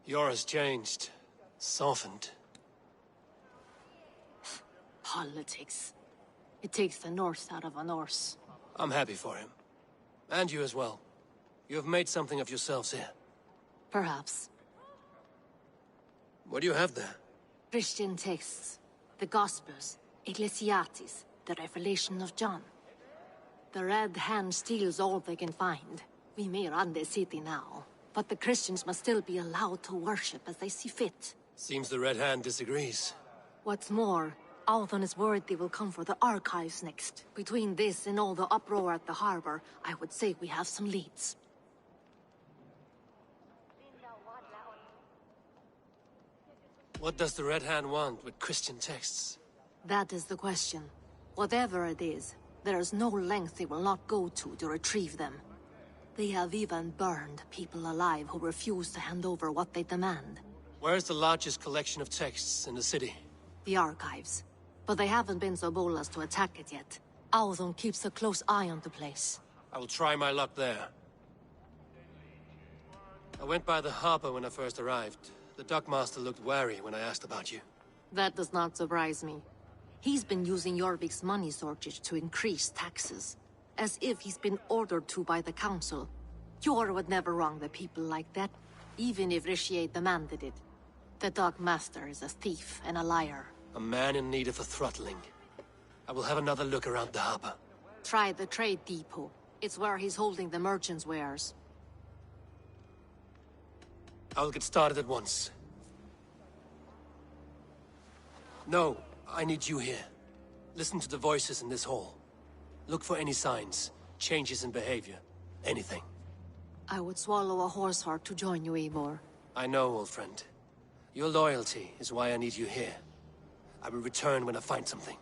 Yours changed. Softened. Politics. It takes the North out of a Norse. I'm happy for him. And you as well. You have made something of yourselves here. Perhaps. What do you have there? Christian texts. The Gospels. Ecclesiastes. The Revelation of John. The Red Hand steals all they can find. We may run the city now, but the Christians must still be allowed to worship as they see fit. Seems the Red Hand disagrees. What's more, Althon is worried they will come for the archives next. Between this and all the uproar at the harbor, I would say we have some leads. What does the Red Hand want with Christian texts? That is the question. Whatever it is, there is no length they will not go to retrieve them. They have even burned people alive who refuse to hand over what they demand. Where's the largest collection of texts in the city? The archives. But they haven't been so bold as to attack it yet. Althon keeps a close eye on the place. I will try my luck there. I went by the harbor when I first arrived. The dockmaster looked wary when I asked about you. That does not surprise me. He's been using Jorvik's money shortage to increase taxes. As if he's been ordered to by the council. Jor would never wrong the people like that, even if Rishier demanded it. The dockmaster is a thief and a liar. A man in need of a throttling. I will have another look around the harbor. Try the trade depot. It's where he's holding the merchants' wares. I'll get started at once. No, I need you here. Listen to the voices in this hall. Look for any signs, changes in behavior, anything. I would swallow a horse heart to join you, Eivor. I know, old friend. Your loyalty is why I need you here. I will return when I find something.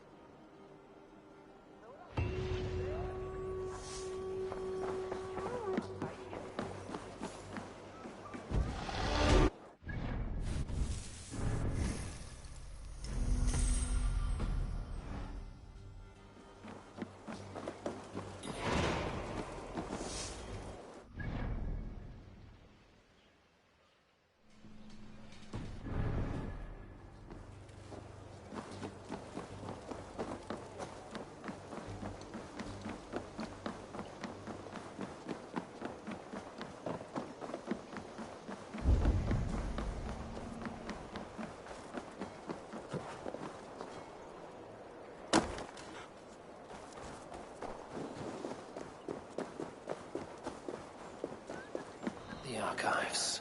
The archives.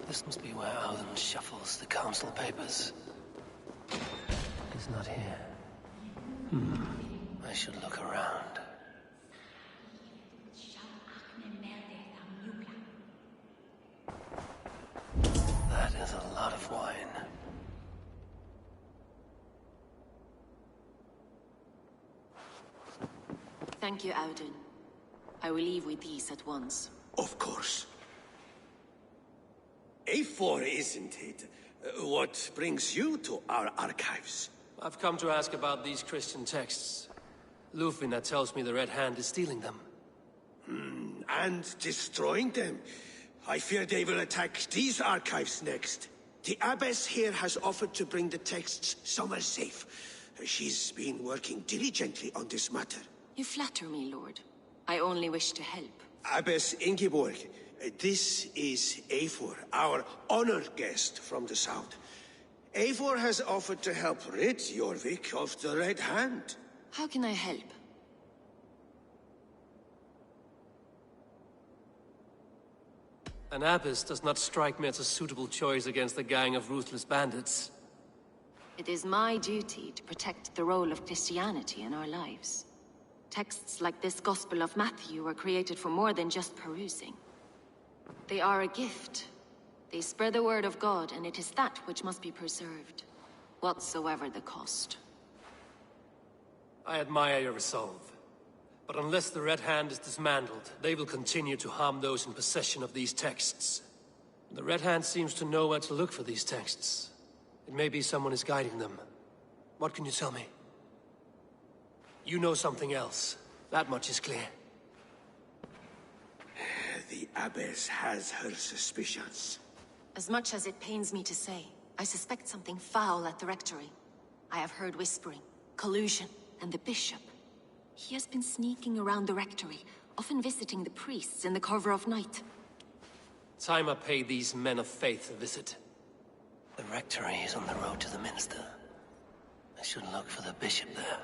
This must be where Alden shuffles the council papers. He's not here. I should look around. That is a lot of wine. Thank you, Audun. I will leave with these at once. Of course. A4, isn't it? What brings you to our archives? I've come to ask about these Christian texts. Lufina tells me the Red Hand is stealing them. And destroying them. I fear they will attack these archives next. The abbess here has offered to bring the texts somewhere safe. She's been working diligently on this matter. You flatter me, Lord. I only wish to help. Abbess Ingeborg, this is Eivor, our honored guest from the south. Eivor has offered to help rid Jorvik of the Red Hand. How can I help? An abbess does not strike me as a suitable choice against a gang of ruthless bandits. It is my duty to protect the role of Christianity in our lives. Texts like this Gospel of Matthew were created for more than just perusing. They are a gift. They spread the word of God, and it is that which must be preserved, whatsoever the cost. I admire your resolve. But unless the Red Hand is dismantled, they will continue to harm those in possession of these texts. The Red Hand seems to know where to look for these texts. It may be someone is guiding them. What can you tell me? You know something else. That much is clear. The abbess has her suspicions. As much as it pains me to say, I suspect something foul at the rectory. I have heard whispering, collusion, and the bishop. He has been sneaking around the rectory, often visiting the priests in the cover of night. Time I pay these men of faith a visit. The rectory is on the road to the minster. I should look for the bishop there.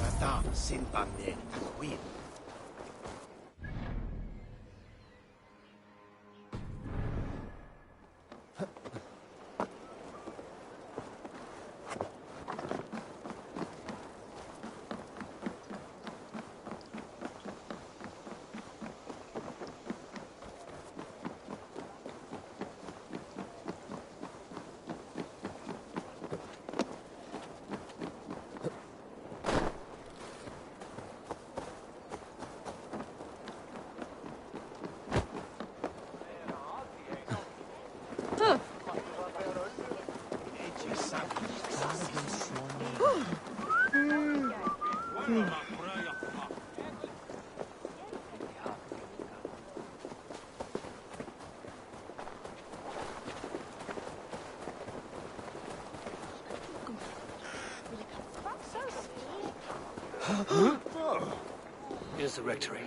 Madame Sinbamne Queen. Here's the rectory.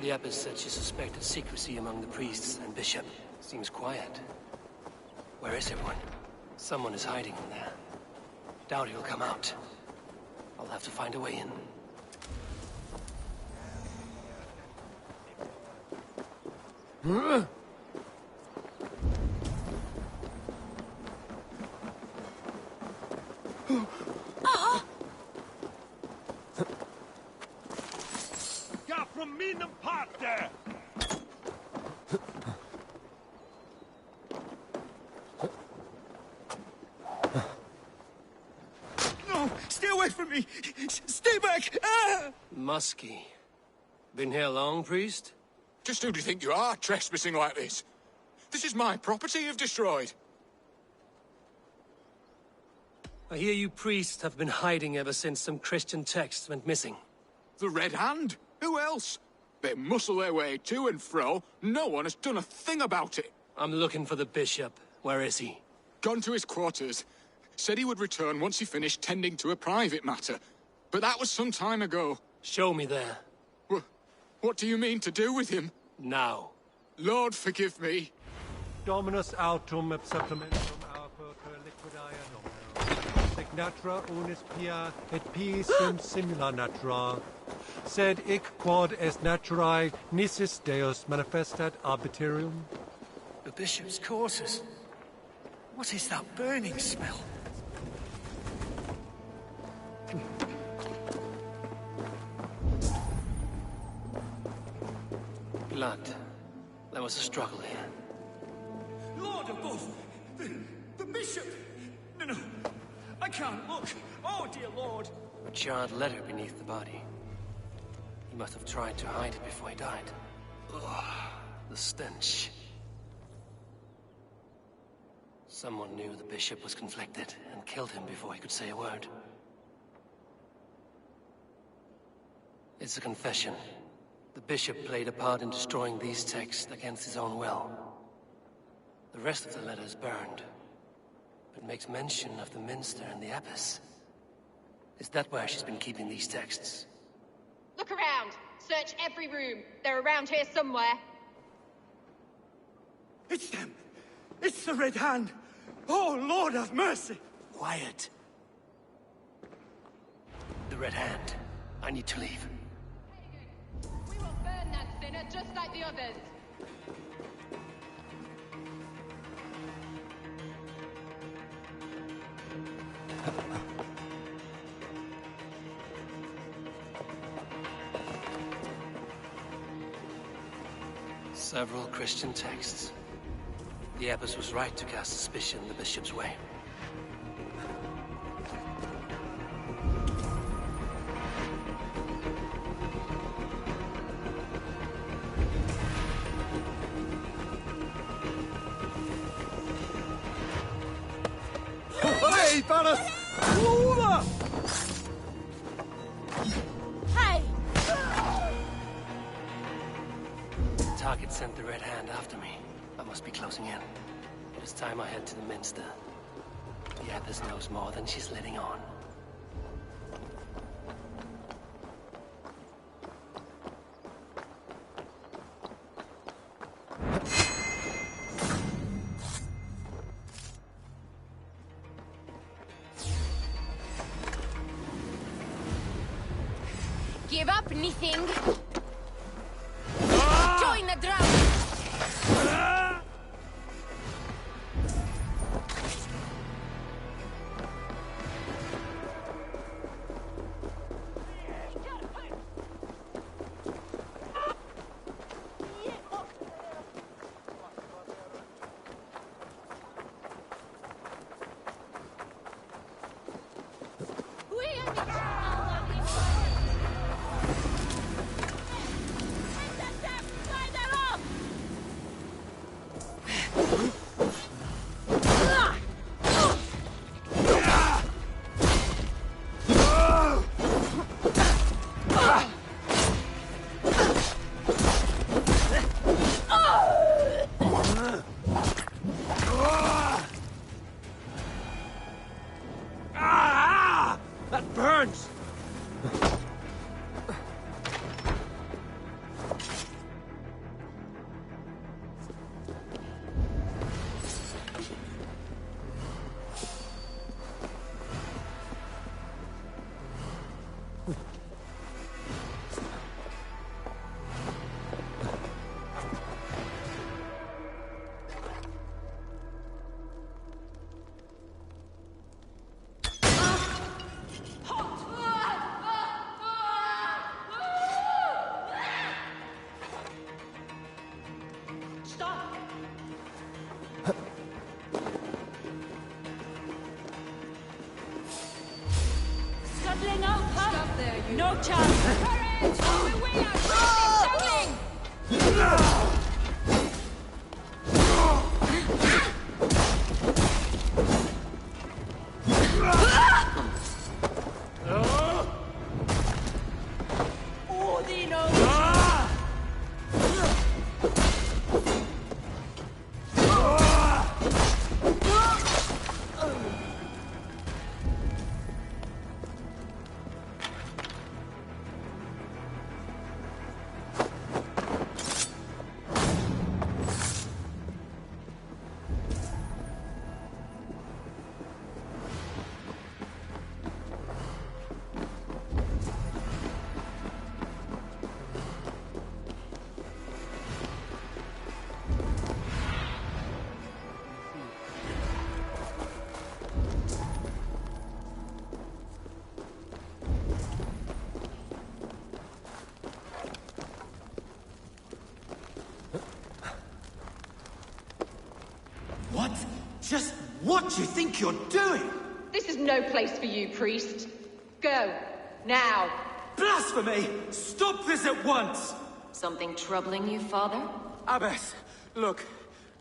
The abbess said she suspected secrecy among the priests and bishop. Seems quiet. Where is everyone? Someone is hiding in there. Doubt he'll come out. I'll have to find a way in. From Minen Park there! No! Stay away from me! Stay back! Ah! Muskie. Been here long, priest? Just who do you think you are, trespassing like this? This is my property you've destroyed. I hear you priests have been hiding ever since some Christian texts went missing. The Red Hand? Who else? They muscle their way to and fro. No one has done a thing about it. I'm looking for the bishop. Where is he? Gone to his quarters. Said he would return once he finished tending to a private matter. But that was some time ago. Show me there. What do you mean to do with him? Now. Lord, forgive me. Dominus autum abseptamentum auper liquidae nomino. Signatra unis pia et pisum simula natura. Sed hic quod est naturae nisis Deus manifestat arbitrium. The bishop's quarters. What is that burning smell? Blood. There was a struggle here. Lord above! The bishop! No, I can't look! Oh, dear Lord! A charred letter beneath the body. He must have tried to hide it before he died. Ugh, the stench. Someone knew the bishop was conflicted and killed him before he could say a word. It's a confession. The bishop played a part in destroying these texts against his own will. The rest of the letter is burned, but makes mention of the minster and the abbess. Is that where she's been keeping these texts? Look around. Search every room. They're around here somewhere. It's them! It's the Red Hand! Oh, Lord have mercy! Quiet. The Red Hand. I need to leave. We will burn that sinner just like the others. Several Christian texts. The abbess was right to cast suspicion the bishop's way. Hey, Varas! target sent the Red Hand after me. I must be closing in. It is time I head to the Minster. The Abbess knows more than she's letting on. Give up anything. Join the drum. No chance! Courage! We are going! What? Just what do you think you're doing? This is no place for you, priest. Go. Now. Blasphemy! Stop this at once! Something troubling you, Father? Abbess, look.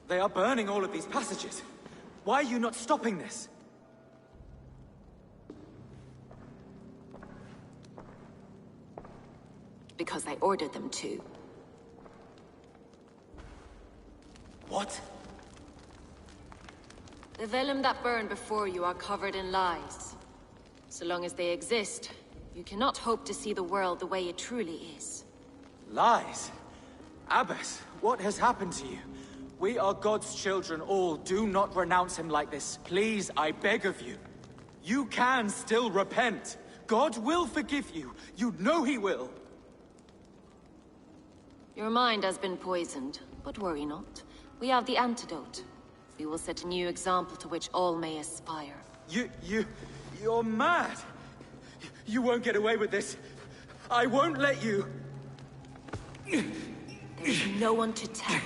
They are burning all of these passages. Why are you not stopping this? Because I ordered them to. What? The vellum that burned before you are covered in lies. So long as they exist, you cannot hope to see the world the way it truly is. Lies? Abbess, what has happened to you? We are God's children all. Do not renounce him like this. Please, I beg of you. You can still repent. God will forgive you. You know he will. Your mind has been poisoned, but worry not. We have the antidote. We will set a new example to which all may aspire. You're mad. You won't get away with this. I won't let you. There is no one to tell.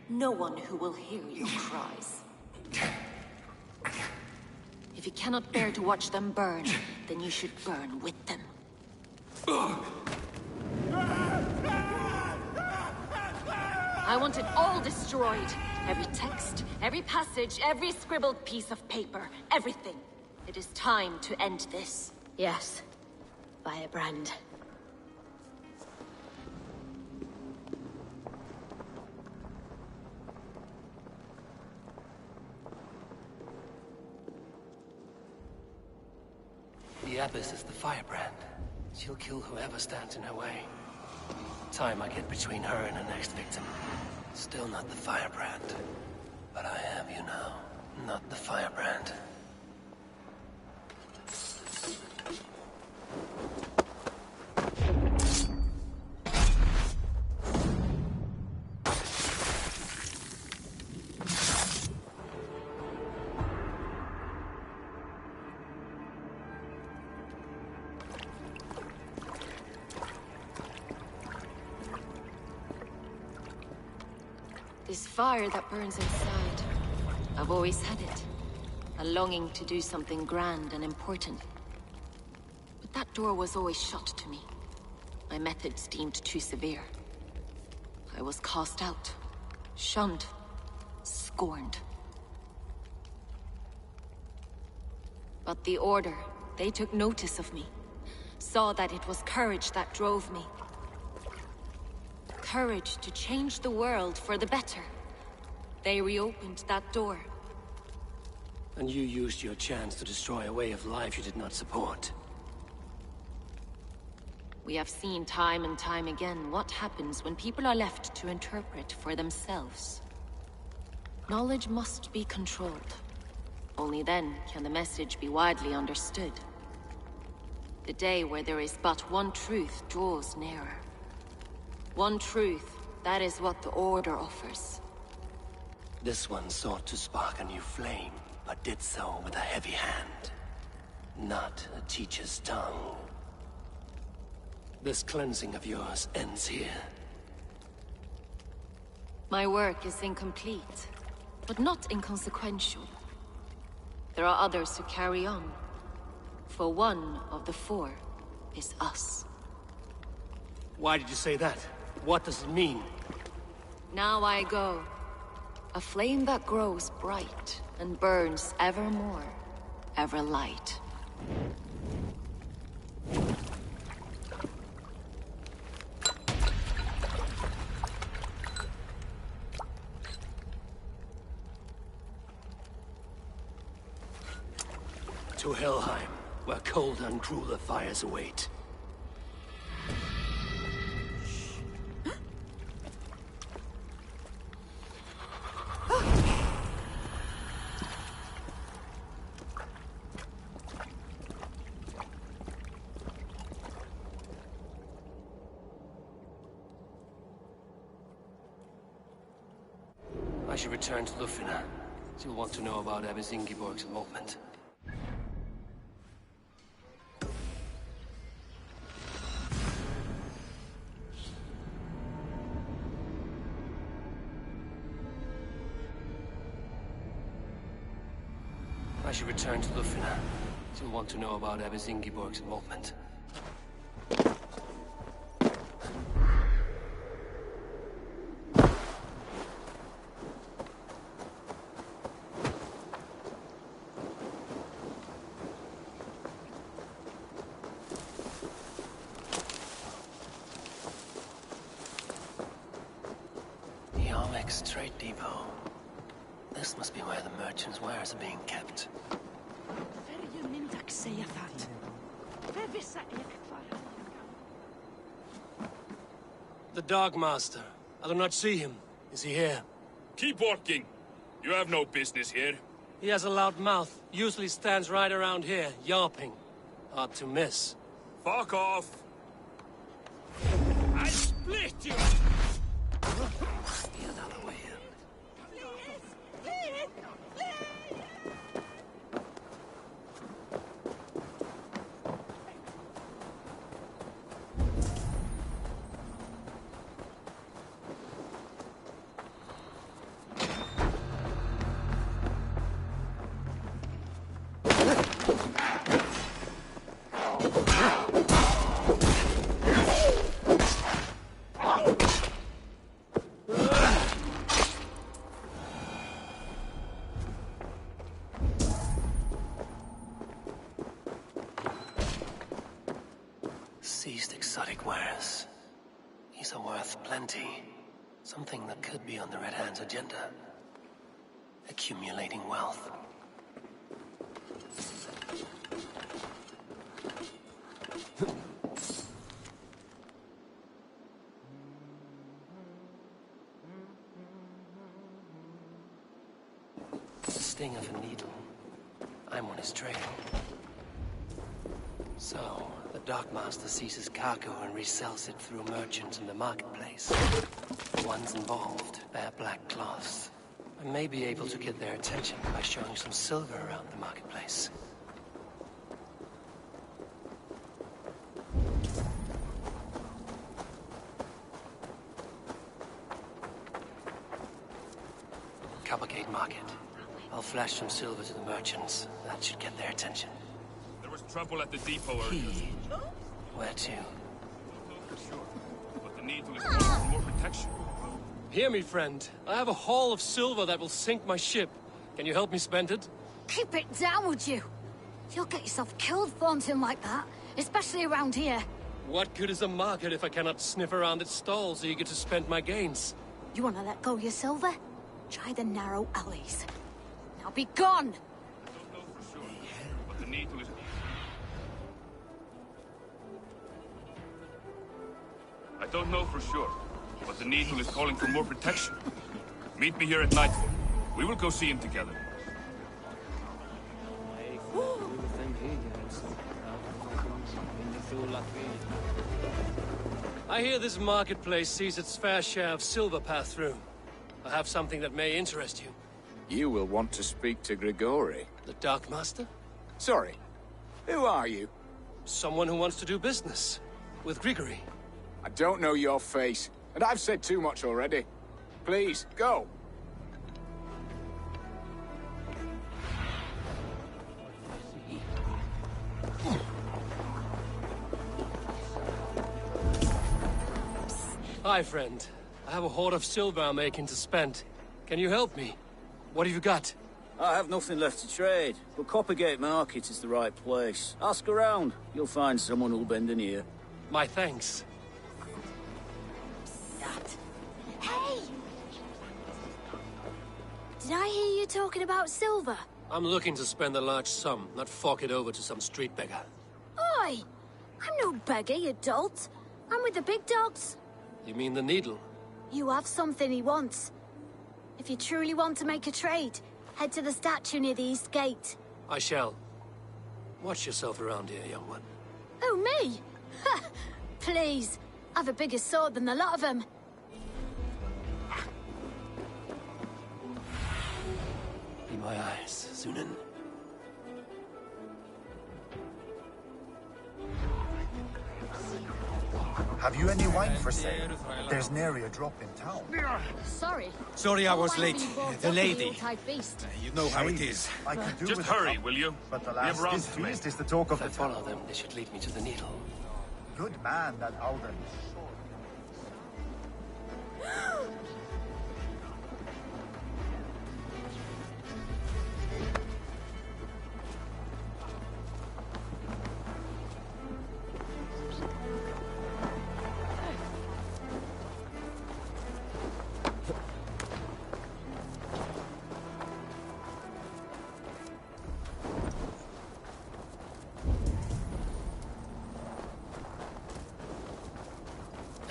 No one who will hear your cries. If you cannot bear to watch them burn, then you should burn with them. I want it all destroyed. Every text, every passage, every scribbled piece of paper, everything. It is time to end this. Yes. Firebrand. this is the firebrand. She'll kill whoever stands in her way. Time I get between her and her next victim. Still not the firebrand. But I have you now. Not the firebrand. This fire that burns inside, I've always had it. A longing to do something grand and important. But that door was always shut to me. My methods deemed too severe. I was cast out, shunned, scorned. But the Order, they took notice of me. Saw that it was courage that drove me. Courage to change the world for the better. They reopened that door. And you used your chance to destroy a way of life you did not support. We have seen time and time again what happens when people are left to interpret for themselves. Knowledge must be controlled. Only then can the message be widely understood. The day where there is but one truth draws nearer. One truth, that is what the Order offers. This one sought to spark a new flame, but did so with a heavy hand. Not a teacher's tongue. This cleansing of yours ends here. My work is incomplete, but not inconsequential. There are others who carry on. For one of the four is us. Why did you say that? What does it mean? Now I go. A flame that grows bright and burns ever more, ever light. To Helheim, where colder and crueler fires await. I should return to Lufina. She'll want to know about Abbess Ingeborg's involvement. I should return to Lufina. She'll want to know about Abbess Ingeborg's involvement. Trade depot. This must be where the merchants' wares are being kept. The Dog Master. I do not see him. Is he here? Keep working. You have no business here. He has a loud mouth. Usually stands right around here, yawping. Hard to miss. Fuck off. I split you! Another way in. Seized exotic wares. These are worth plenty. Something that could be on the Red Hand's agenda. Accumulating wealth. sting of a needle. I'm on his trail. So, the Dockmaster seizes cargo and resells it through merchants in the marketplace. The ones involved bear black cloths. I may be able to get their attention by showing some silver around the marketplace. Coppergate Market. I'll flash some silver to the merchants. That should get their attention. There was trouble at the depot earlier. Where to? For sure. But the needle is calling for more protection. Hear me, friend. I have a haul of silver that will sink my ship. Can you help me spend it? Keep it down, would you? You'll get yourself killed flaunting like that, especially around here. What good is a market if I cannot sniff around its stalls eager to spend my gains? You want to let go of your silver? Try the narrow alleys. Now be gone! I don't know for sure. But the needle is... I don't know for sure. But the needle is calling for more protection. Meet me here at nightfall. We will go see him together. I hear this marketplace sees its fair share of silver pass through. I have something that may interest you. You will want to speak to Grigori. The Dark Master? Sorry. Who are you? Someone who wants to do business. With Grigory. I don't know your face, and I've said too much already. Please, go. Hi, friend. I have a hoard of silver I'm making to spend. Can you help me? What have you got? I have nothing left to trade, but Coppergate Market is the right place. Ask around. You'll find someone who'll bend an ear. My thanks. Hey! Did I hear you talking about silver? I'm looking to spend a large sum, not fork it over to some street beggar. Oi! I'm no beggar, you dolt. I'm with the big dogs. You mean the needle? You have something he wants. If you truly want to make a trade, head to the statue near the east gate. I shall. Watch yourself around here, young one. Oh, me? Ha! Please. I've a bigger sword than the lot of them. Be my eyes, Zunin. Have you any wine for sale? There's nary a drop in town. Sorry. Sorry I was late. The lady. Beast. You know how it is. I could do Just with hurry, will you? But the We have last rounds to make. feast is the talk of If I the follow town. them, they should lead me to the needle. Good man, that Alden.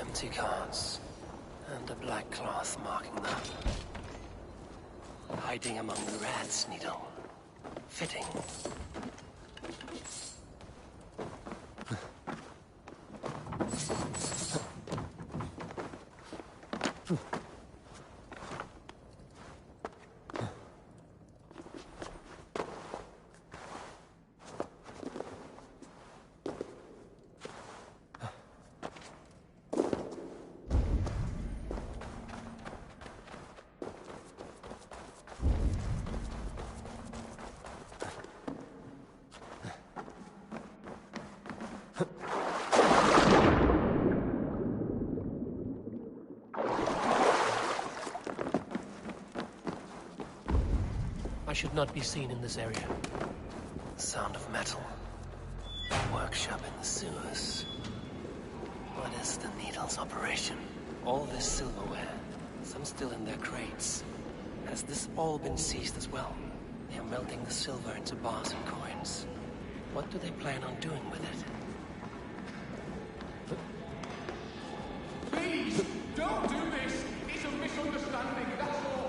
Empty cards. And a black cloth marking them. Hiding among the rats, Needle. Fitting. I should not be seen in this area. Sound of metal. Workshop in the sewers. What is the Needle's operation? All this silverware, some still in their crates. Has this all been seized as well? They are melting the silver into bars and coins. What do they plan on doing with it? Please, don't do this! It's a misunderstanding, that's all!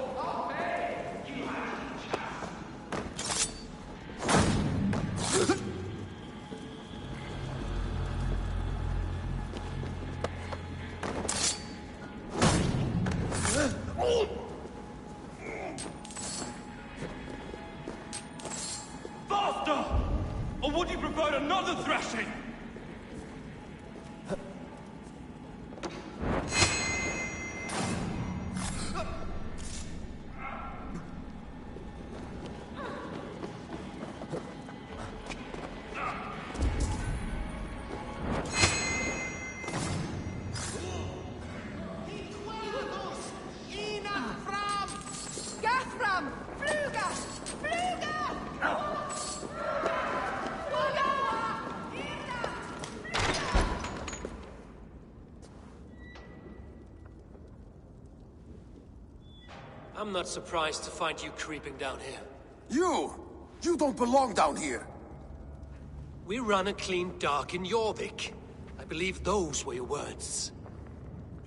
I'm not surprised to find you creeping down here. You don't belong down here! We run a clean dock in Jorvik. I believe those were your words.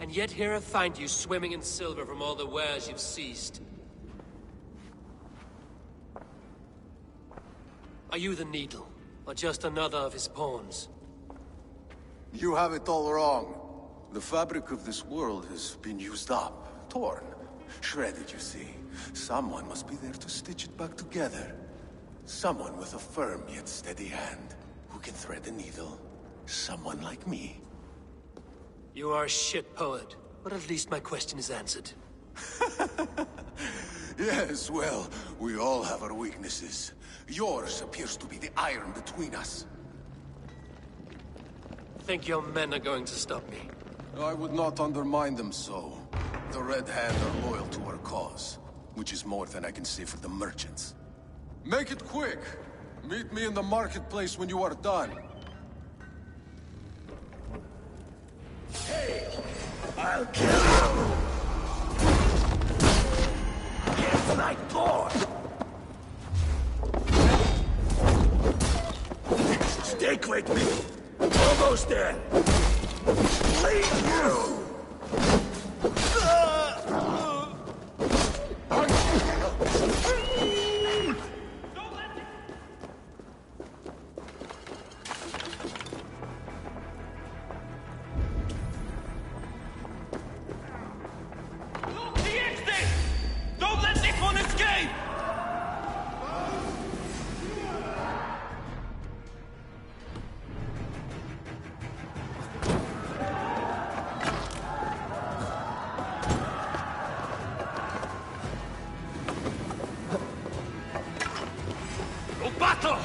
And yet here I find you swimming in silver from all the wares you've seized. Are you the Needle, or just another of his pawns? You have it all wrong. The fabric of this world has been used up, torn, shredded, you see. Someone must be there to stitch it back together. Someone with a firm yet steady hand, who can thread the needle. Someone like me. You are a shit poet, but at least my question is answered. Yes, well, we all have our weaknesses. Yours appears to be the iron between us. Think your men are going to stop me? I would not undermine them so. The Red Hand are loyal to our cause, which is more than I can say for the merchants. Make it quick! Meet me in the marketplace when you are done. Hey! I'll kill you! It's like door! Stick with me! Almost there! Leave you! Don't let this one escape! No battle!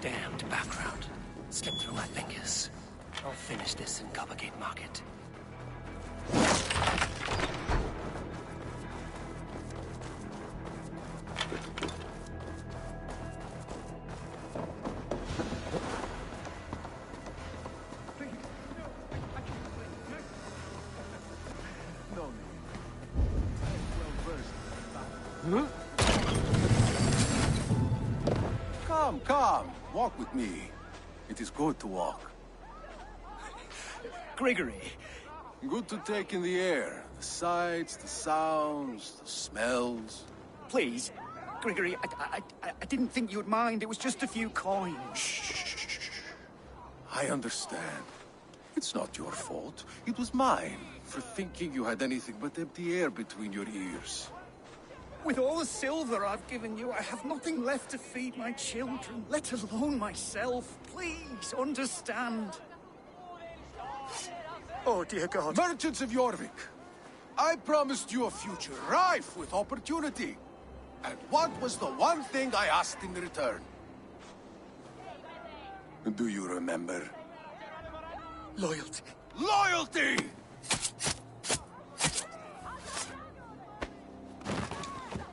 Damned background. Slipped through my fingers. I'll finish this in Coppergate Market. Come, walk with me. It is good to walk. Grigory. Good to take in the air. The sights, the sounds, the smells. Please, Grigory, I didn't think you'd mind. It was just a few coins. Shh. I understand. It's not your fault. It was mine, for thinking you had anything but empty air between your ears. With all the silver I've given you, I have nothing left to feed my children, let alone myself. Please, understand. Oh, dear God. Merchants of Jorvik, I promised you a future rife with opportunity. And what was the one thing I asked in return? Do you remember? Loyalty. Loyalty!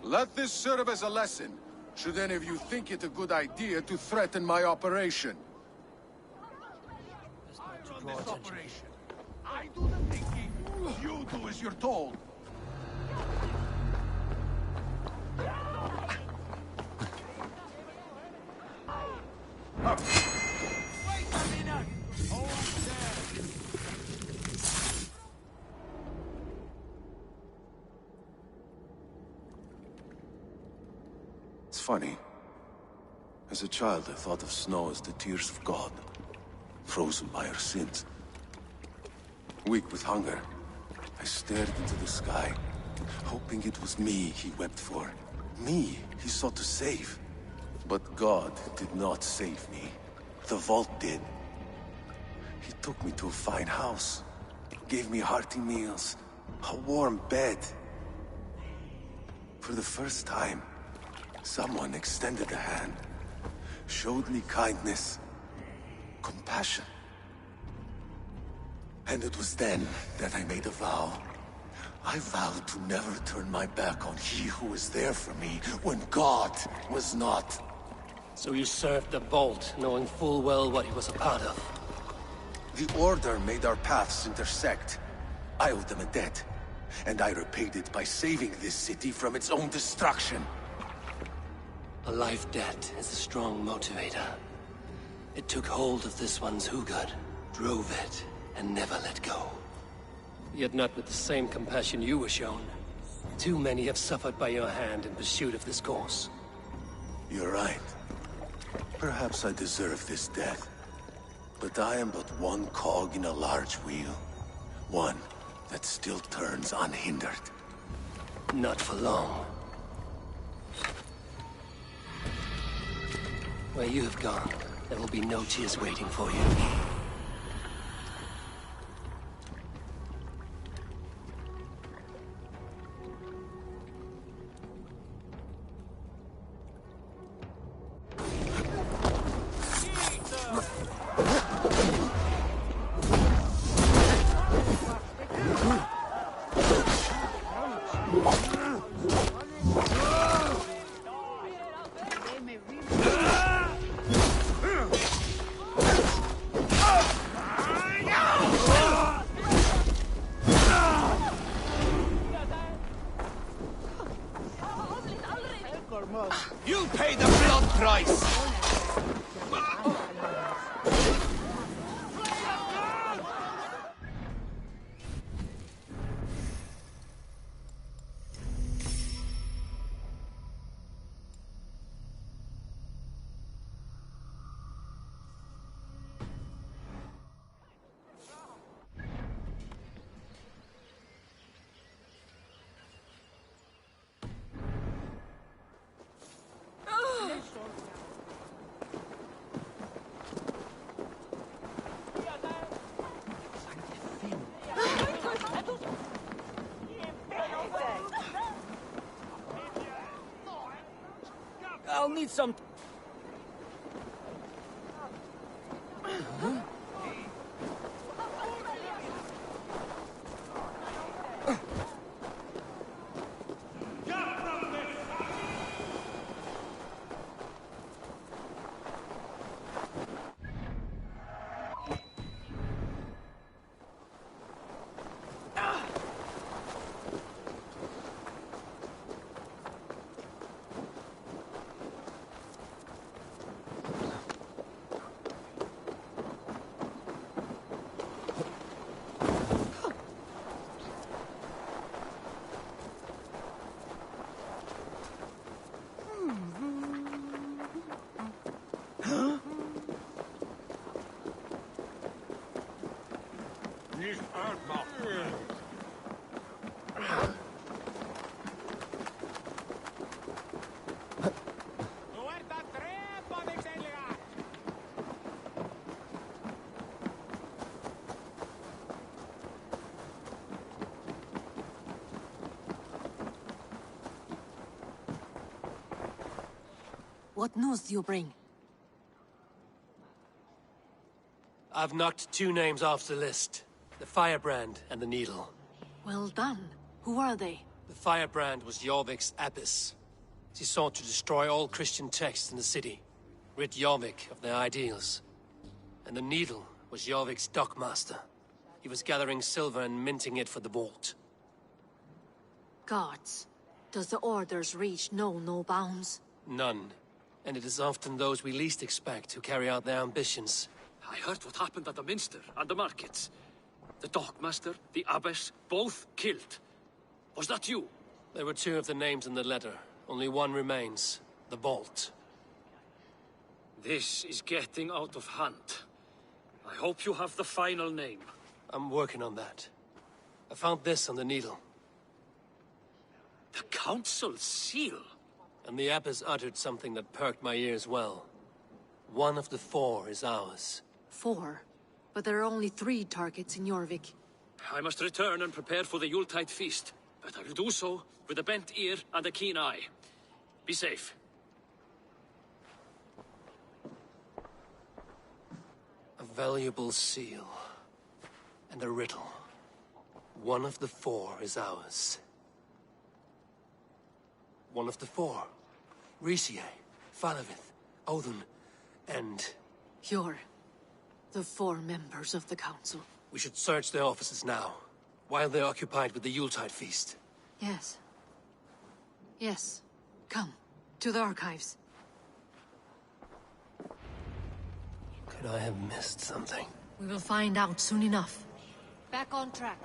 Let this serve as a lesson, should any of you think it a good idea to threaten my operation. I do the thinking, you do as you're told. It's funny. As a child, I thought of snow as the tears of God, frozen by our sins. Weak with hunger, I stared into the sky, hoping it was me he wept for. Me he sought to save. But God did not save me. The vault did. He took me to a fine house, gave me hearty meals, a warm bed. For the first time, someone extended a hand, showed me kindness, compassion. And it was then that I made a vow. I vowed to never turn my back on he who was there for me when God was not. So you served the Bolt, knowing full well what he was a part of. The Order made our paths intersect. I owed them a debt, and I repaid it by saving this city from its own destruction. A life debt is a strong motivator. It took hold of this one's Hugad, drove it, and never let go. Yet not with the same compassion you were shown. Too many have suffered by your hand in pursuit of this cause. You're right. Perhaps I deserve this death. But I am but one cog in a large wheel. One that still turns unhindered. Not for long. Where you have gone, there will be no tears waiting for you. You'll pay the blood price! I'll need some... What news do you bring? I've knocked two names off the list. The Firebrand and the Needle. Well done. Who are they? The Firebrand was Jorvik's abbess. She sought to destroy all Christian texts in the city, rid Jorvik of their ideals. And the Needle was Jorvik's dockmaster. He was gathering silver and minting it for the vault. Gods. Does the Order's reach know no bounds? None. And it is often those we least expect who carry out their ambitions. I heard what happened at the Minster and the markets. The dockmaster, the abbess, both killed. Was that you? There were two of the names in the letter. Only one remains. The Bolt. This is getting out of hand. I hope you have the final name. I'm working on that. I found this on the Needle. The Council seal? And the abbess uttered something that perked my ears well. One of the four is ours. 4? But there are only 3 targets in Jorvik. I must return and prepare for the Yuletide feast. But I will do so with a bent ear and a keen eye. Be safe. A valuable seal. And a riddle. One of the four is ours. One of the four. Ricie, Falavith, Odin, and... You're the four members of the Council. We should search their offices now, while they're occupied with the Yuletide feast. Yes. Yes. Come, to the archives. Could I have missed something? We will find out soon enough. Back on track.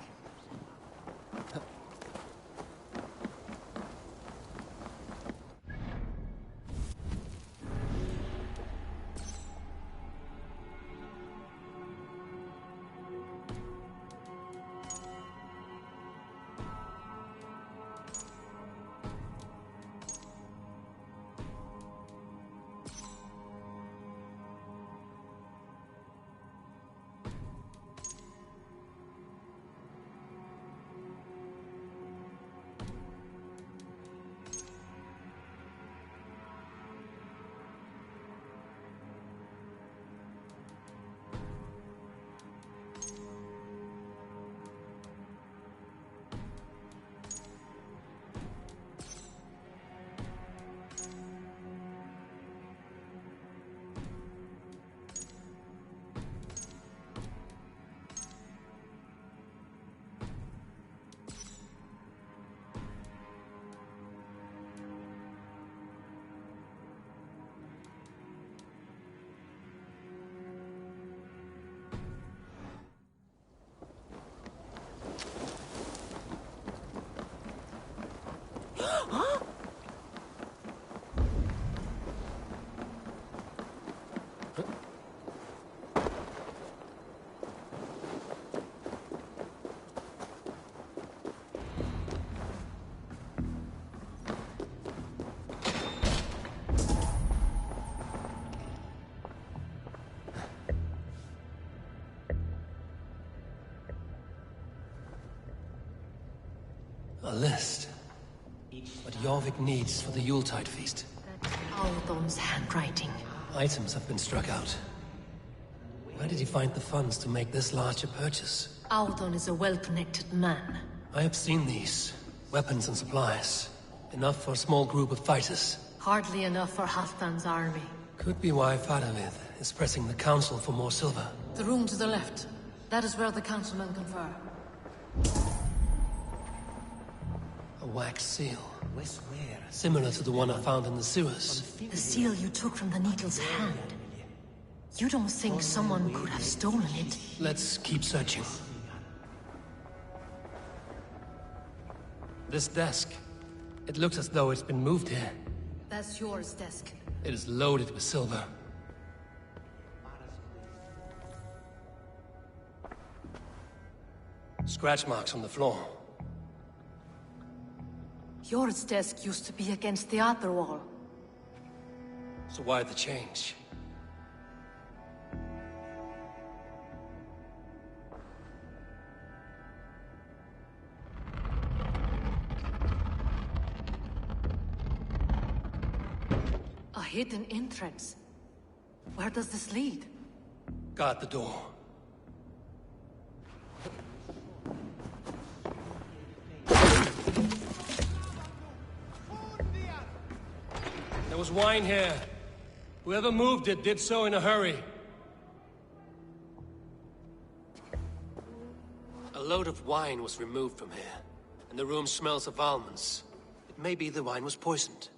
A list. What Jorvik needs for the Yuletide feast. Aldon's handwriting. Items have been struck out. Where did he find the funds to make this large a purchase? Aldon is a well-connected man. I have seen these. Weapons and supplies. Enough for a small group of fighters. Hardly enough for Halfdan's army. Could be why Faravith is pressing the council for more silver. The room to the left. That is where the councilmen confer. A wax seal. Similar to the one I found in the sewers. The seal you took from the Needle's hand. You don't think someone could have stolen it? Let's keep searching. This desk. It looks as though it's been moved here. That's yours, desk. It is loaded with silver. Scratch marks on the floor. Yours desk used to be against the other wall. So why the change? A hidden entrance. Where does this lead? Guard the door. There was wine here. Whoever moved it did so in a hurry. A load of wine was removed from here, and the room smells of almonds. It may be the wine was poisoned.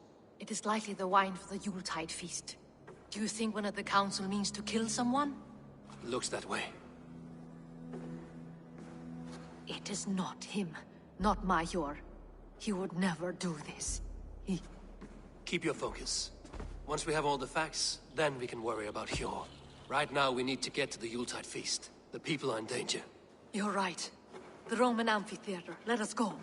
It is likely the wine for the Yuletide feast. Do you think one of the council means to kill someone? Looks that way. It is not him, not Major. He would never do this. Keep your focus. Once we have all the facts, then we can worry about Hjor. Right now, we need to get to the Yuletide feast. The people are in danger. You're right. The Roman amphitheater. Let us go.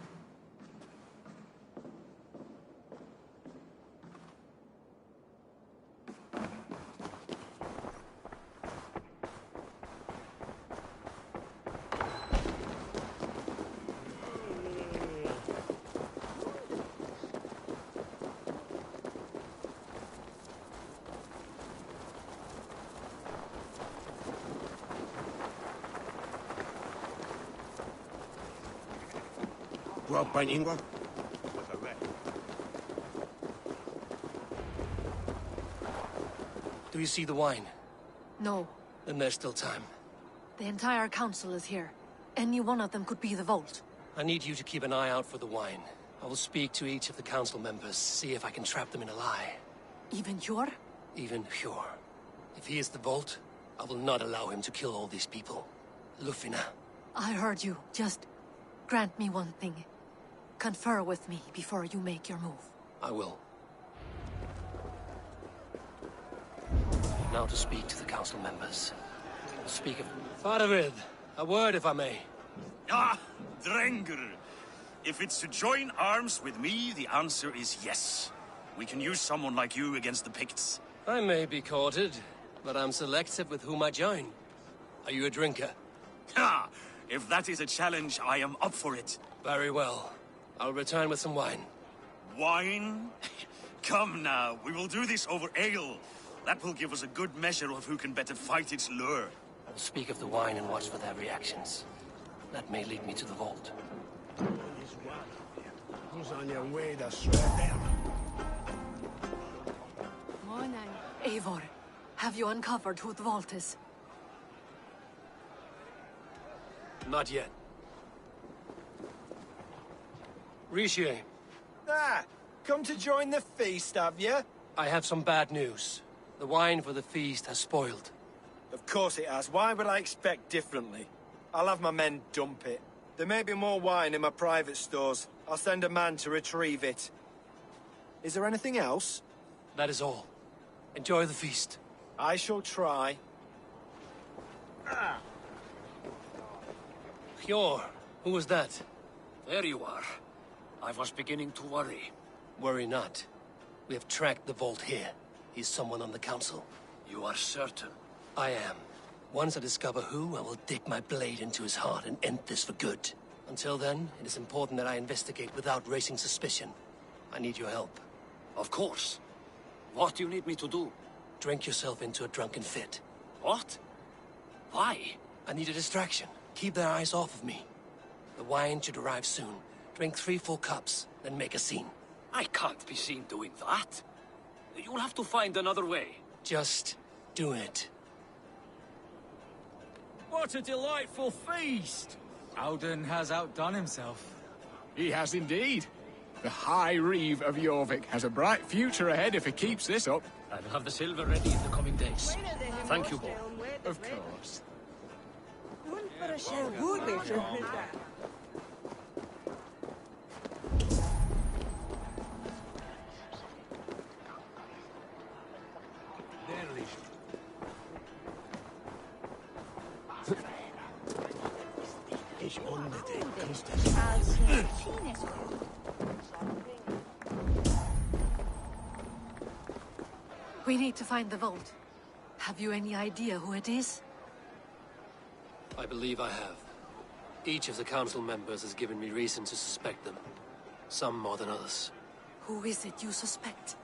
Do you see the wine? No. Then there's still time. The entire council is here. Any one of them could be the Vault. I need you to keep an eye out for the wine. I will speak to each of the council members, see if I can trap them in a lie. Even Hjor? Even Hjor. If he is the Vault, I will not allow him to kill all these people. Lufina. I heard you. Just grant me one thing. Confer with me before you make your move. I will. Now to speak to the council members. Speak of... Faravid, a word if I may. Ah, Drengr. If it's to join arms with me, the answer is yes. We can use someone like you against the Picts. I may be courted, but I'm selective with whom I join. Are you a drinker? Ha! If that is a challenge, I am up for it. Very well. I'll return with some wine. Wine? Come now, we will do this over ale. That will give us a good measure of who can better fight its lure. I will speak of the wine and watch for their reactions. That may lead me to the Vault. Who's on your way to swear Morning. Eivor, have you uncovered who the Vault is? Not yet. Rishi. Ah, come to join the feast, have you? I have some bad news. The wine for the feast has spoiled. Of course it has. Why would I expect differently? I'll have my men dump it. There may be more wine in my private stores. I'll send a man to retrieve it. Is there anything else? That is all. Enjoy the feast. I shall try. Hjor, who was that? There you are. I was beginning to worry. Worry not. We have tracked the Vault here. He's someone on the council. You are certain? I am. Once I discover who, I will dig my blade into his heart and end this for good. Until then, it is important that I investigate without raising suspicion. I need your help. Of course. What do you need me to do? Drink yourself into a drunken fit. What? Why? I need a distraction. Keep their eyes off of me. The wine should arrive soon. Drink 3 full cups, then make a scene. I can't be seen doing that. You'll have to find another way. Just do it. What a delightful feast! Auden has outdone himself. He has indeed. The High Reeve of Jorvik has a bright future ahead if he keeps this up. I will have the silver ready in the coming days. Thank you, both. Of course. We need to find the Vault. Have you any idea who it is? I believe I have. Each of the council members has given me reason to suspect them. Some more than others. Who is it you suspect?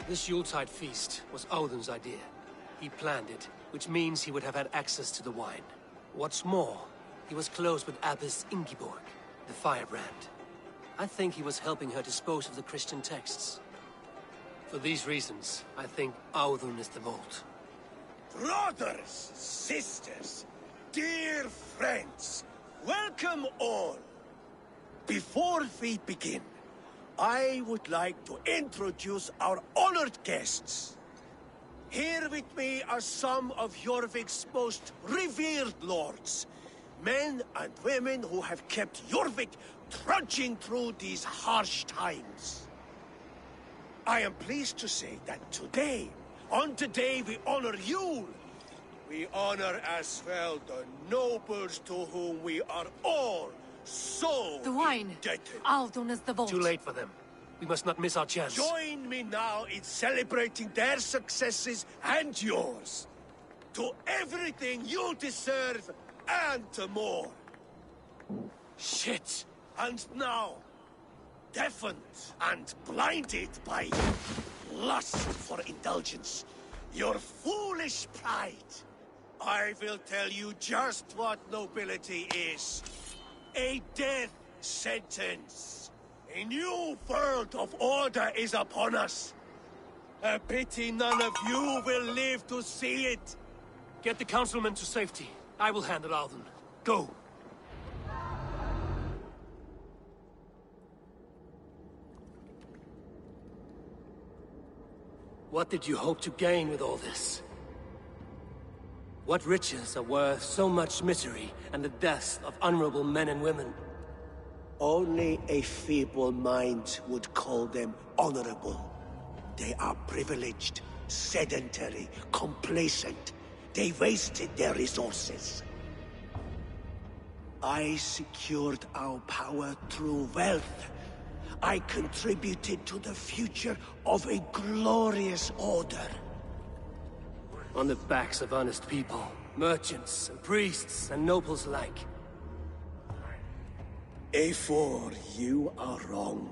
This Yuletide feast was Odin's idea. He planned it, which means he would have had access to the wine. What's more, he was close with Abbess Ingeborg, the firebrand. I think he was helping her dispose of the Christian texts. For these reasons, I think Audun is the Vault. Brothers, sisters, dear friends, welcome all. Before we begin, I would like to introduce our honored guests. Here with me are some of Jorvik's most revered lords. Men and women who have kept Jorvik trudging through these harsh times. I am pleased to say that today, on the day we honor Yule, we honor as well the nobles to whom we are all so The wine! indebted. Audun is the Vault. Too late for them. We must not miss our chance. Join me now in celebrating their successes and yours. To everything you deserve and more. Shit! And now, deafened and blinded by lust for indulgence, your foolish pride, I will tell you just what nobility is. A death sentence. A new world of order is upon us. A pity none of you will live to see it. Get the councilman to safety. I will handle Alden. Go. What did you hope to gain with all this? What riches are worth so much misery and the deaths of honorable men and women? Only a feeble mind would call them honorable. They are privileged, sedentary, complacent. They wasted their resources. I secured our power through wealth. I contributed to the future of a glorious order. On the backs of honest people, merchants and priests and nobles alike. A4, you are wrong.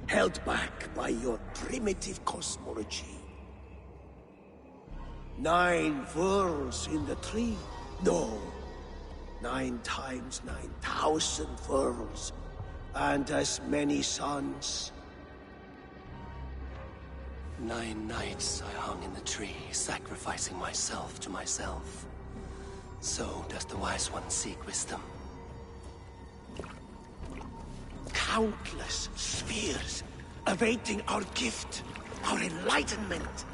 Held back by your primitive cosmology. 9 worlds in the tree? No. 9 times 9,000 worlds. And as many suns. 9 nights I hung in the tree, sacrificing myself to myself. So does the wise one seek wisdom. Countless spheres, awaiting our gift, our enlightenment.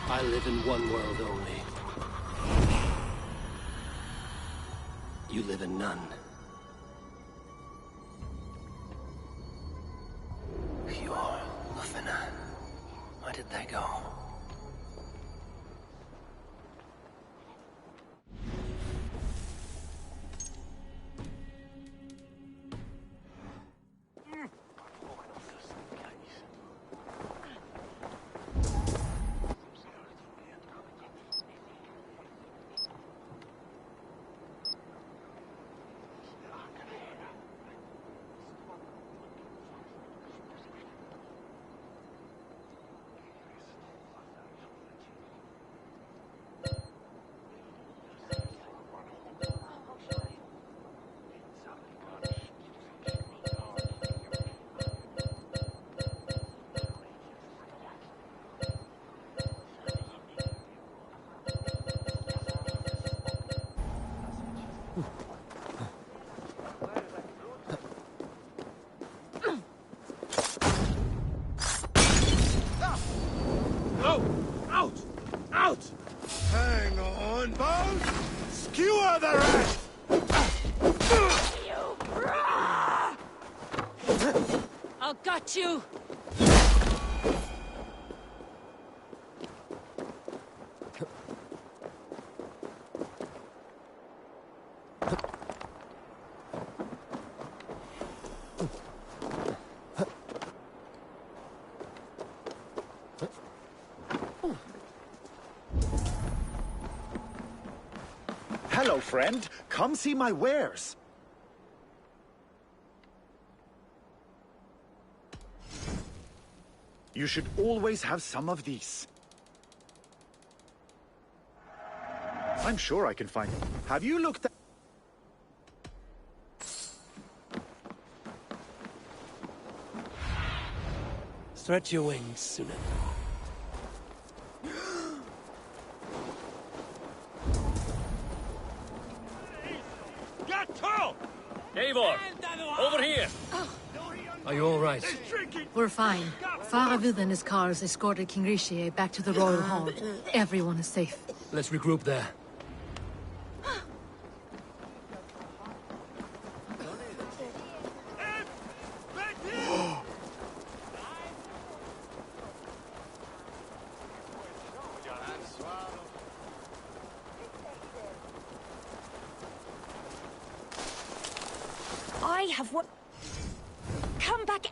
I live in one world only. You live in none. Pure Lufina. Where did they go? Hang on, boat! Skewer the rest! I'll got you! Hello, friend. Come see my wares. You should always have some of these. I'm sure I can find them. Have you looked at... Stretch your wings, Sunan. Eivor, over here! Are you all right? We're fine. Faravid and his cars escorted King Rishi back to the Royal Hall. Everyone is safe. Let's regroup there. I have what... Come back...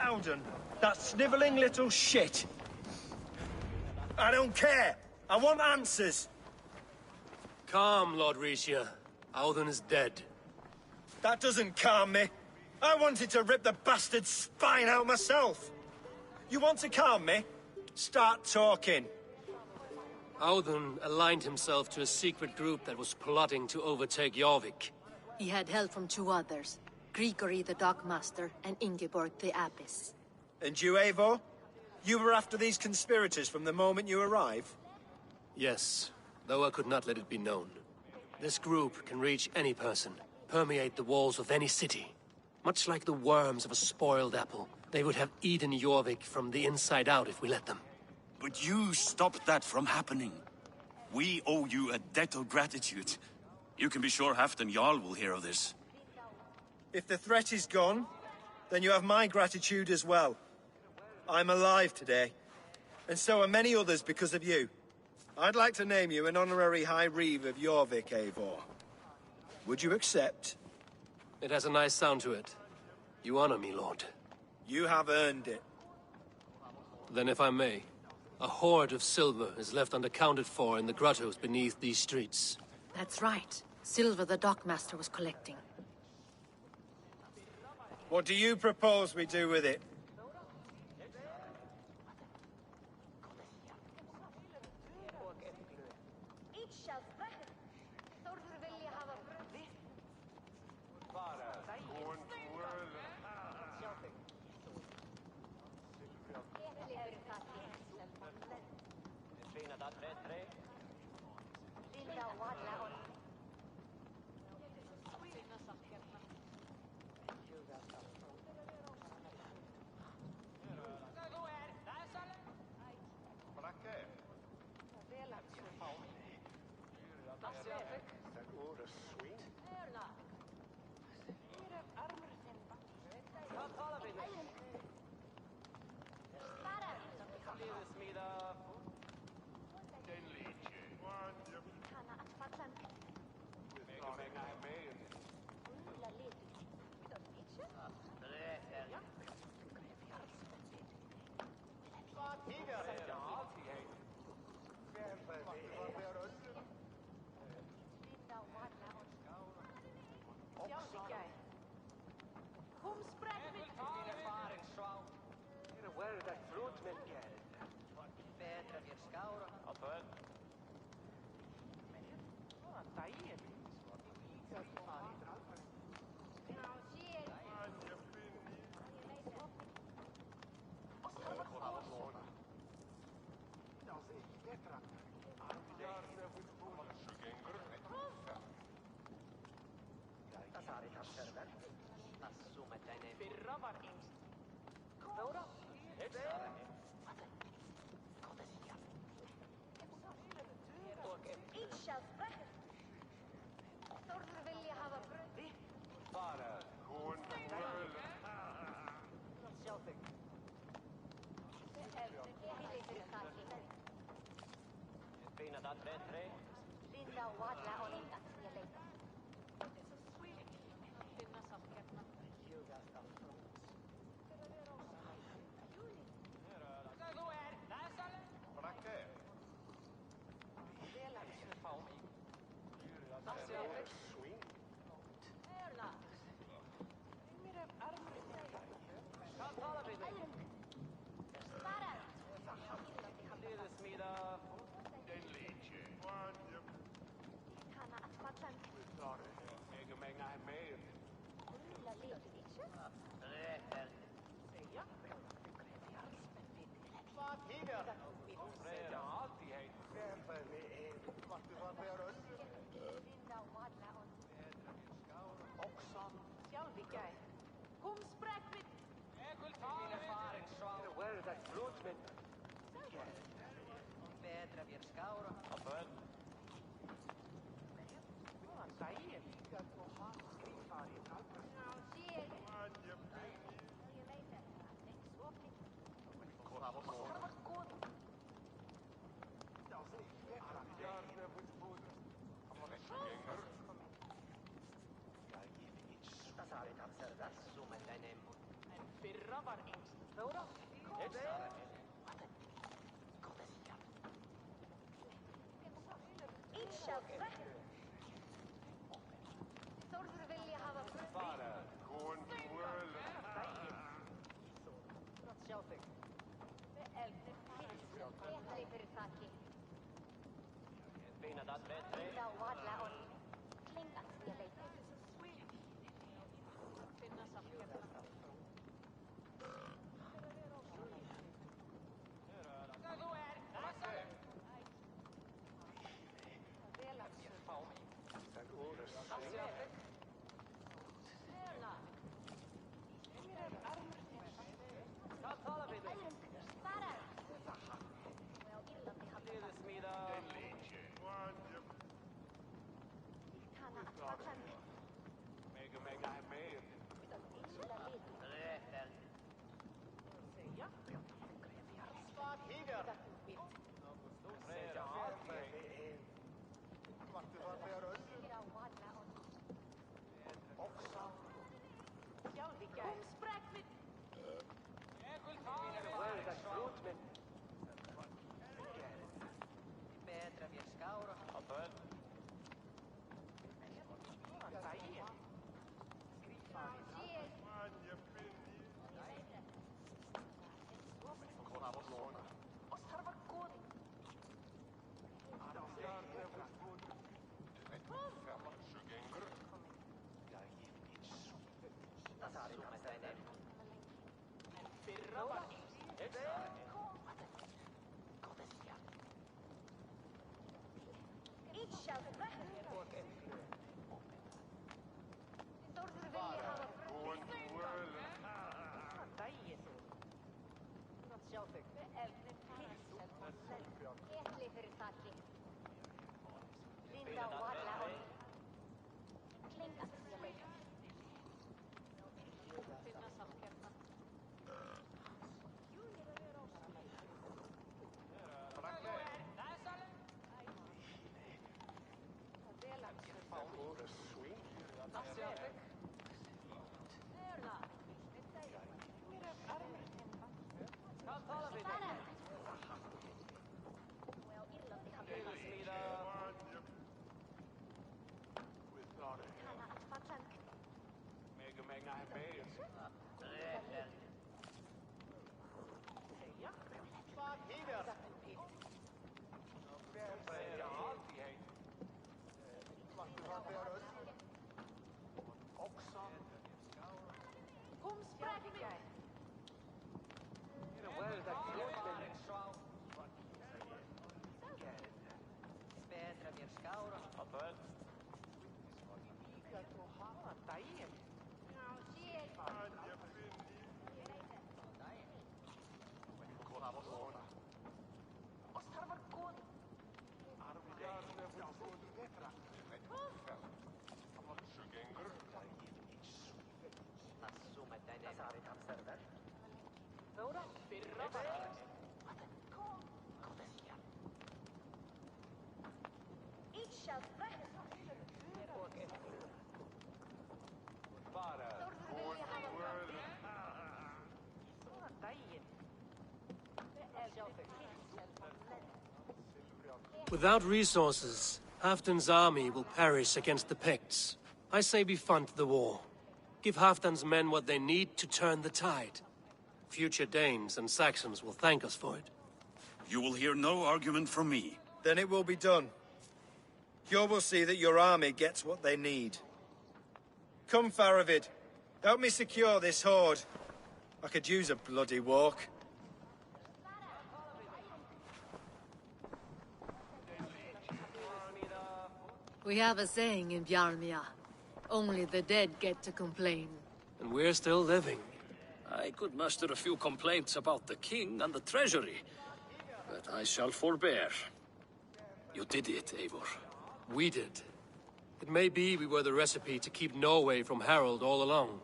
Alden, that snivelling little shit. I don't care! I want answers! Calm, Lord Rishia. Audun is dead. That doesn't calm me. I wanted to rip the bastard's spine out myself. You want to calm me? Start talking. Audun aligned himself to a secret group that was plotting to overtake Jorvik. He had help from two others, Grigory the Dockmaster and Ingeborg the Abbess. And you, Eivor? You were after these conspirators from the moment you arrived? Yes, though I could not let it be known. This group can reach any person, permeate the walls of any city. Much like the worms of a spoiled apple, they would have eaten Jorvik from the inside out if we let them. But you stopped that from happening. We owe you a debt of gratitude. You can be sure Halfdan Jarl will hear of this. If the threat is gone, then you have my gratitude as well. I'm alive today, and so are many others because of you. I'd like to name you an honorary High Reeve of Jorvik, Eivor. Would you accept? It has a nice sound to it. You honor me, Lord. You have earned it. Then if I may, a hoard of silver is left unaccounted for in the grottos beneath these streets. That's right. Silver the Dockmaster was collecting. What do you propose we do with it? Without resources, Halfdan's army will perish against the Picts. I say we fund the war. Give Halfdan's men what they need to turn the tide. Future Danes and Saxons will thank us for it. You will hear no argument from me. Then it will be done. You will see that your army gets what they need. Come, Faravid. Help me secure this horde. I could use a bloody walk. We have a saying in Bjarmia. Only the dead get to complain. And we're still living. I could muster a few complaints about the king and the treasury, but I shall forbear. You did it, Eivor. We did. It may be we were the recipe to keep Norway from Harold all along.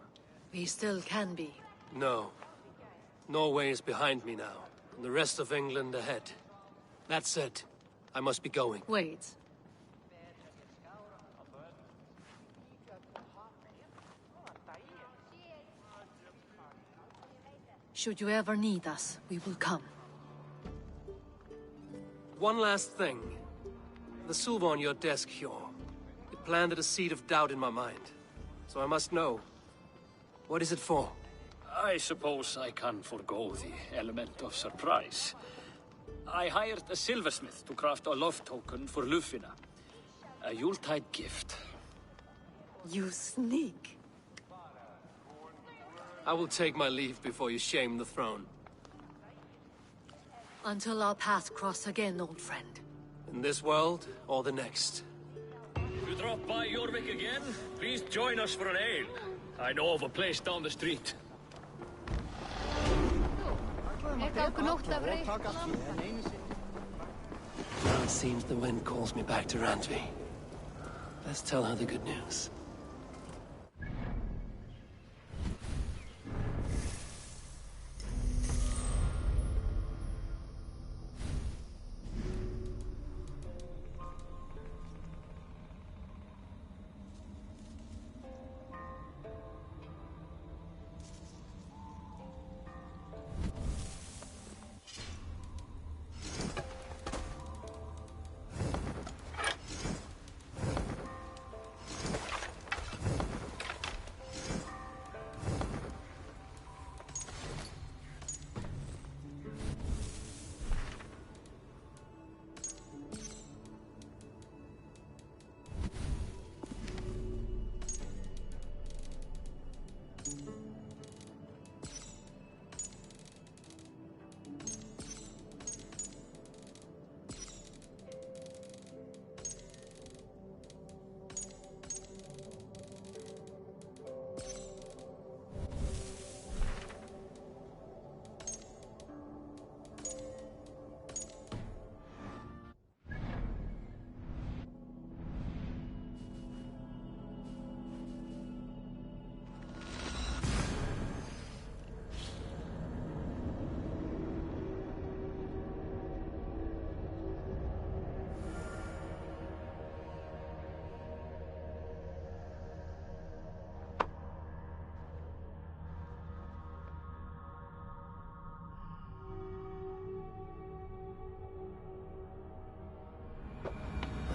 We still can be. No. Norway is behind me now, and the rest of England ahead. That said, I must be going. Wait. Should you ever need us, we will come. One last thing. The silver on your desk, Hjor. It planted a seed of doubt in my mind. So I must know. What is it for? I suppose I can forgo the element of surprise. I hired a silversmith to craft a love token for Lufina. A Yuletide gift. You sneak. I will take my leave before you shame the throne. Until our paths cross again, old friend. In this world, or the next. If you drop by Jorvik again, please join us for an ale. I know of a place down the street. Now it seems the wind calls me back to Randvi. Let's tell her the good news.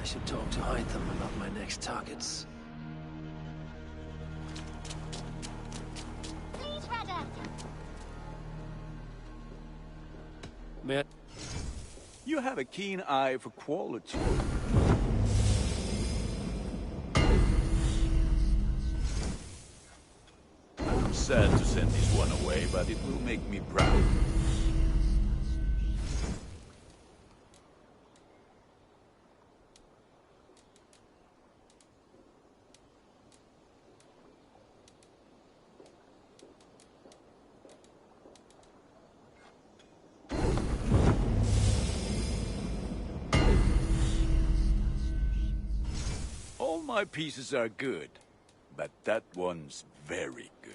I should talk to Hytham about my next targets. Please, Radha. May I... You have a keen eye for quality. I'm sad to send this one away, but it will make me proud. All my pieces are good, but that one's very good.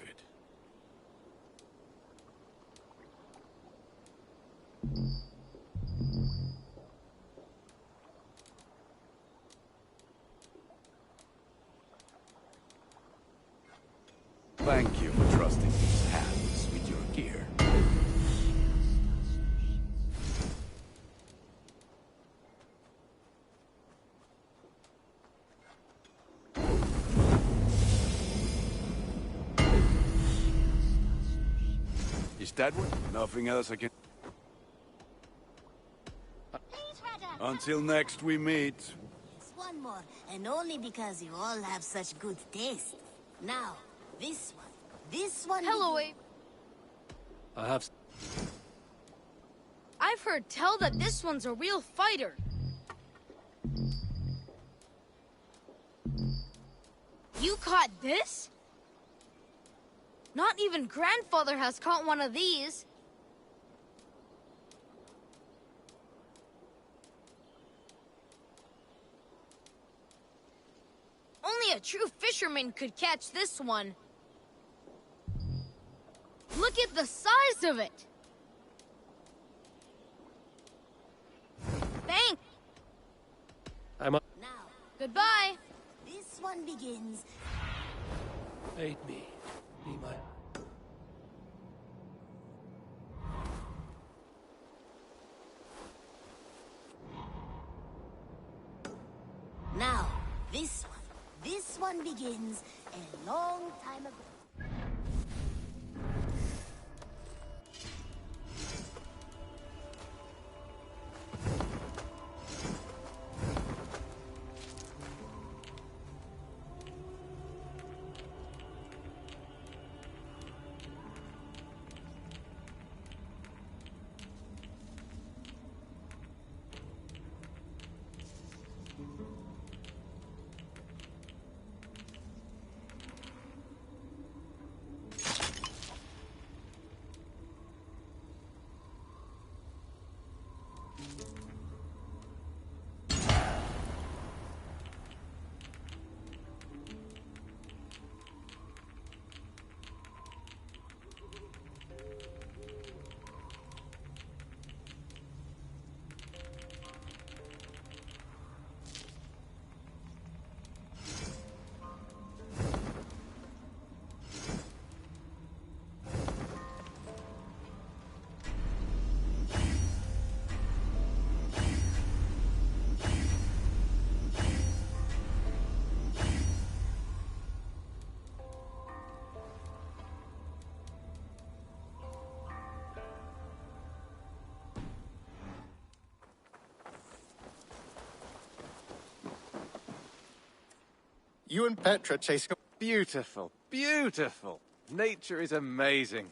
Thank you for trusting these hands with your gear. Is that what? Nothing else I can... Until next we meet. It's one more, and only because you all have such good taste. Now, this one. This one... Hello, Abe. I have... I've heard tell that this one's a real fighter. You caught this? Not even Grandfather has caught one of these. Only a true fisherman could catch this one. Look at the size of it! Thanks! I'm a... Now, Goodbye! this one begins... Aid me. Be my... Now, this one. This one begins a long time ago. You and Petra chasing... Beautiful, beautiful. Nature is amazing.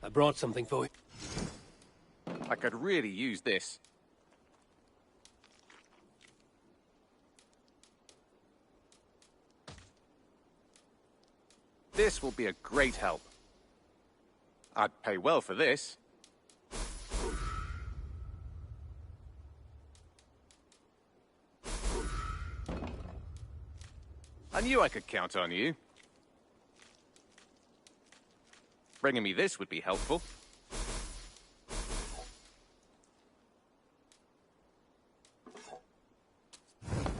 I brought something for you. I could really use this. This will be a great help. I'd pay well for this. I knew I could count on you. Bringing me this would be helpful.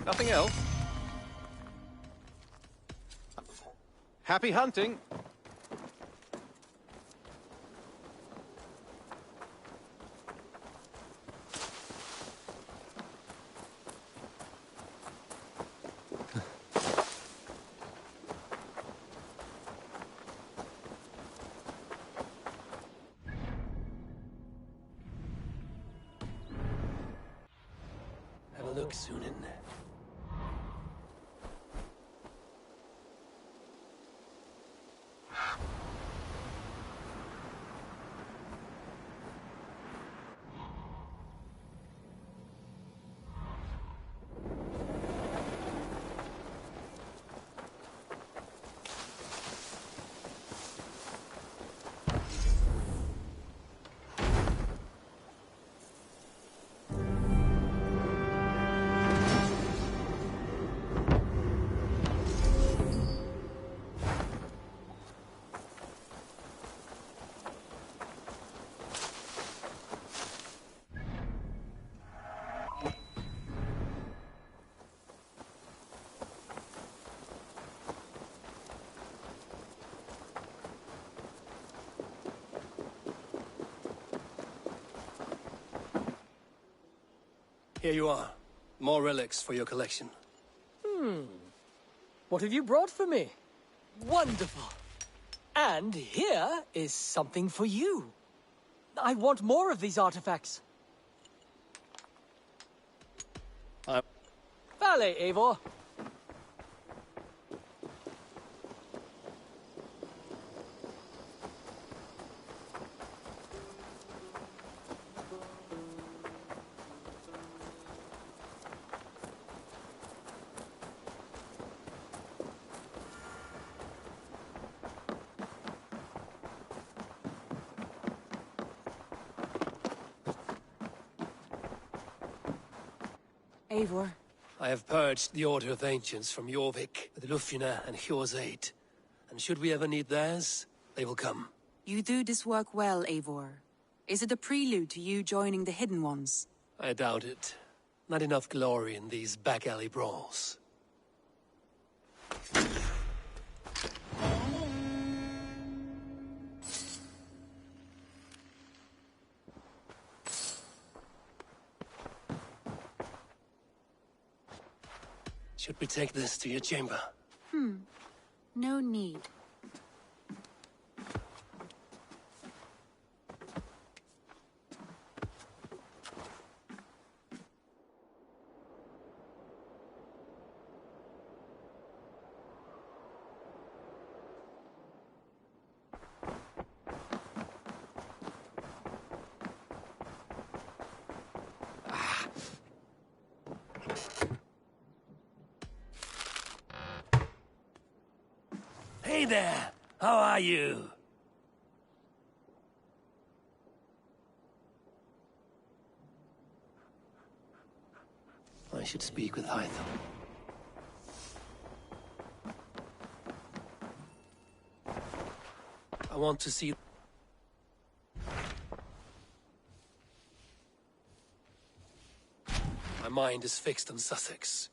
Nothing else? Happy hunting! Have a look, Sunan. Here you are. More relics for your collection. What have you brought for me? Wonderful. And here is something for you. I want more of these artifacts. Vale, Eivor. Eivor. I have purged the Order of Ancients from Jorvik with Lufina and Hjor's aid. And should we ever need theirs, they will come. You do this work well, Eivor. Is it a prelude to you joining the Hidden Ones? I doubt it. Not enough glory in these back-alley brawls. Should we take this to your chamber? No need. Hey there! How are you? I should speak with Hytham. I want to see... My mind is fixed on Sussex.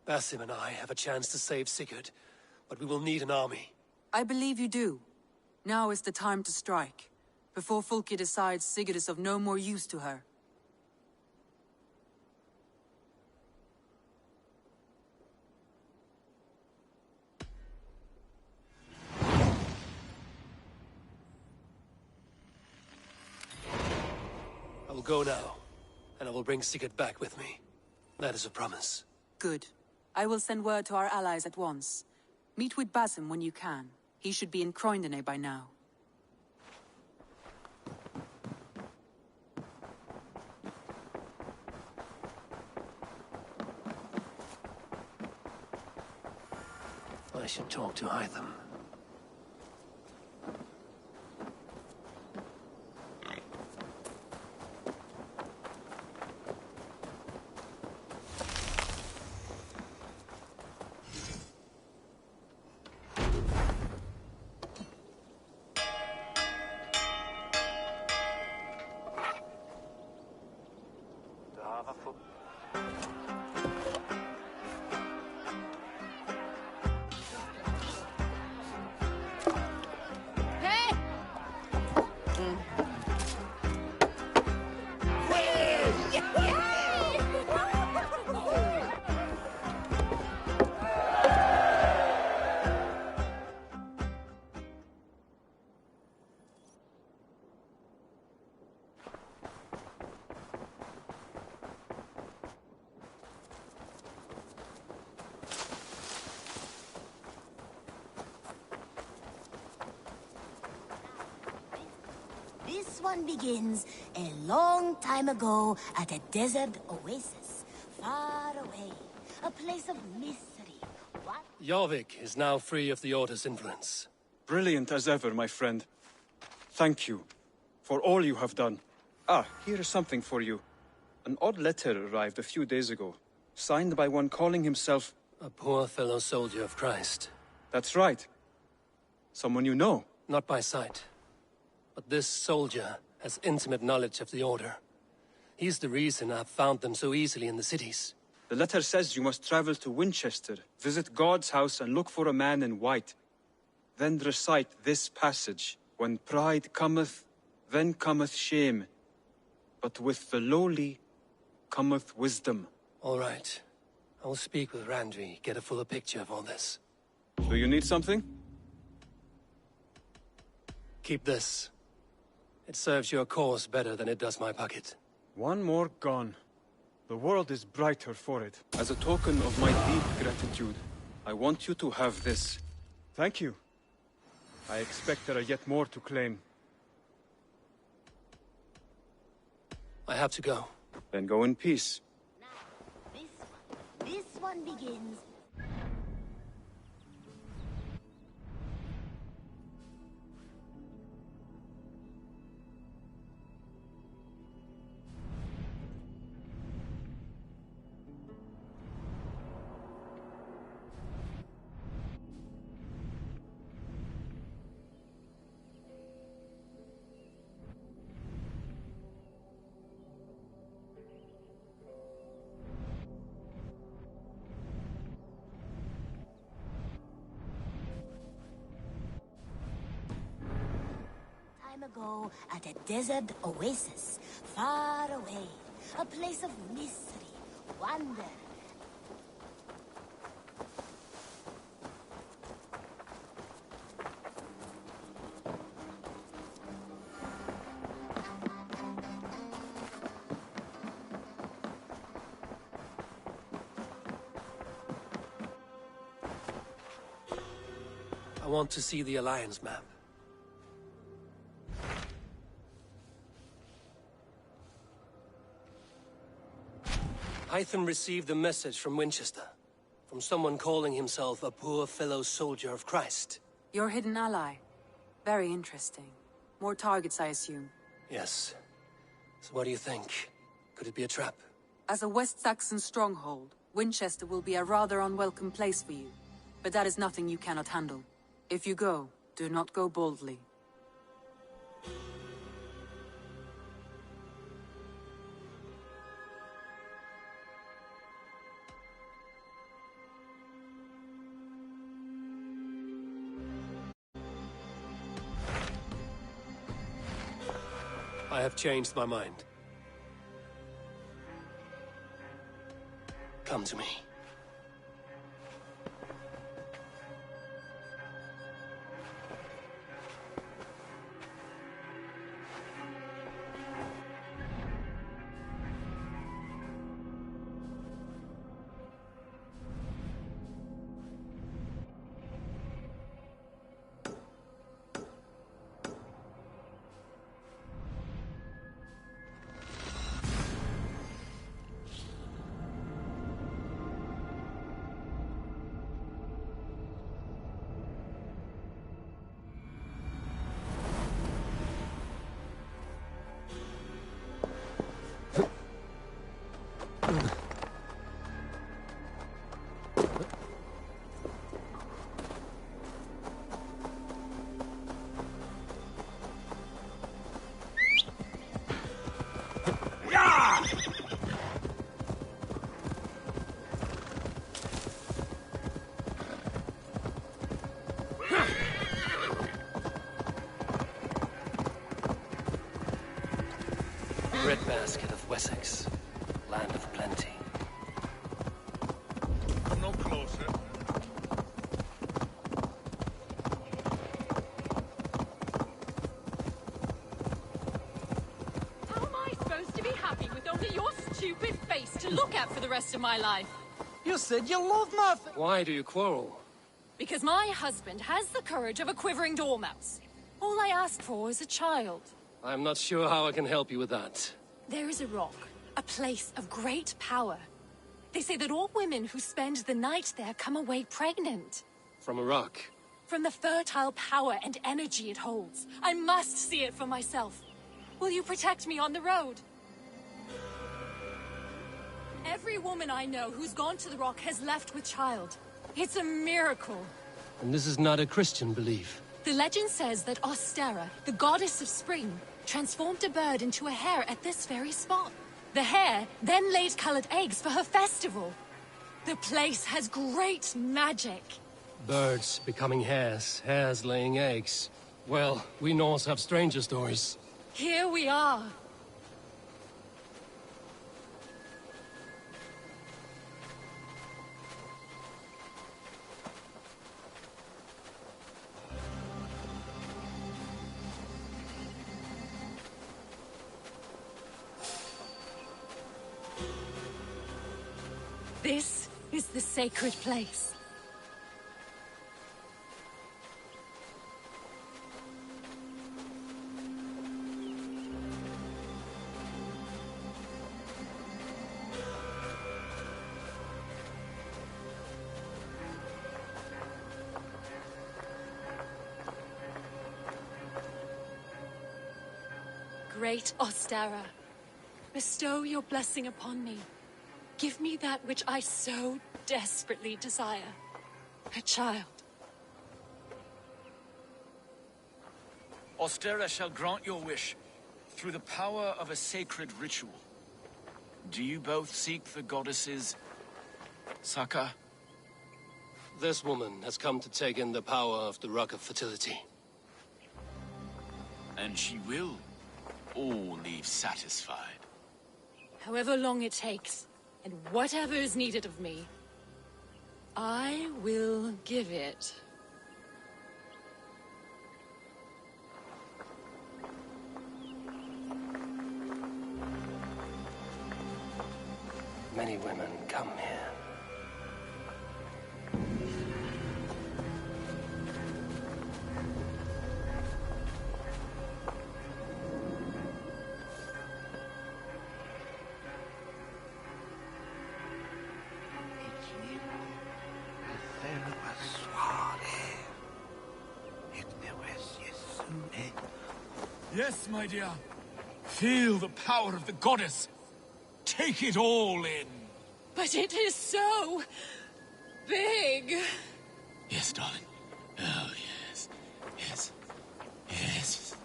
Basim and I have a chance to save Sigurd, but we will need an army. I believe you do. Now is the time to strike, before Fulke decides Sigurd is of no more use to her. I will go now, and I will bring Sigurd back with me. That is a promise. Good. I will send word to our allies at once. Meet with Basim when you can. He should be in Croydon by now. I should talk to Hytham. This one begins a long time ago at a desert oasis, far away. A place of mystery. What? Jorvik is now free of the Order's influence. Brilliant as ever, my friend. Thank you for all you have done. Ah, here is something for you. An odd letter arrived a few days ago, signed by one calling himself... A poor fellow soldier of Christ. That's right. Someone you know. Not by sight. But this soldier has intimate knowledge of the Order. He's the reason I've found them so easily in the cities. The letter says you must travel to Winchester, visit God's house and look for a man in white. Then recite this passage. When pride cometh, then cometh shame. But with the lowly cometh wisdom. All right. I will speak with Randvi, get a fuller picture of all this. Do you need something? Keep this. It serves your cause better than it does my pocket. One more gone. The world is brighter for it. As a token of my deep gratitude, I want you to have this. Thank you. I expect there are yet more to claim. I have to go. Then go in peace. This one begins... ago at a desert oasis, far away. A place of mystery, wonder. I want to see the Alliance map. Hytham received a message from Winchester. From someone calling himself a poor fellow soldier of Christ. Your hidden ally. Very interesting. More targets, I assume. Yes. So what do you think? Could it be a trap? As a West Saxon stronghold, Winchester will be a rather unwelcome place for you. But that is nothing you cannot handle. If you go, do not go boldly. I have changed my mind. Come to me. Breadbasket of Wessex, land of plenty. No closer. How am I supposed to be happy with only your stupid face to look at for the rest of my life? You said you love my Why do you quarrel? Because my husband has the courage of a quivering dormouse. All I asked for is a child. I'm not sure how I can help you with that. There is a rock, a place of great power. They say that all women who spend the night there come away pregnant. From a rock. From the fertile power and energy it holds. I must see it for myself. Will you protect me on the road? Every woman I know who's gone to the rock has left with child. It's a miracle. And this is not a Christian belief. The legend says that Ostera, the goddess of spring, transformed a bird into a hare at this very spot. The hare then laid colored eggs for her festival. The place has great magic. Birds becoming hares, hares laying eggs. Well, we Norse have stranger stories. Here we are. This is the sacred place. Great Ostara, bestow your blessing upon me. Give me that which I so desperately desire. A child. Ostera shall grant your wish through the power of a sacred ritual. Do you both seek the goddess's succor? This woman has come to take in the power of the Rock of Fertility. And she will all leave satisfied. However long it takes, and whatever is needed of me, I will give it. Many women come here. Yes, my dear. Feel the power of the goddess. Take it all in. But it is so big. Yes, darling. Oh, yes. Yes. Yes.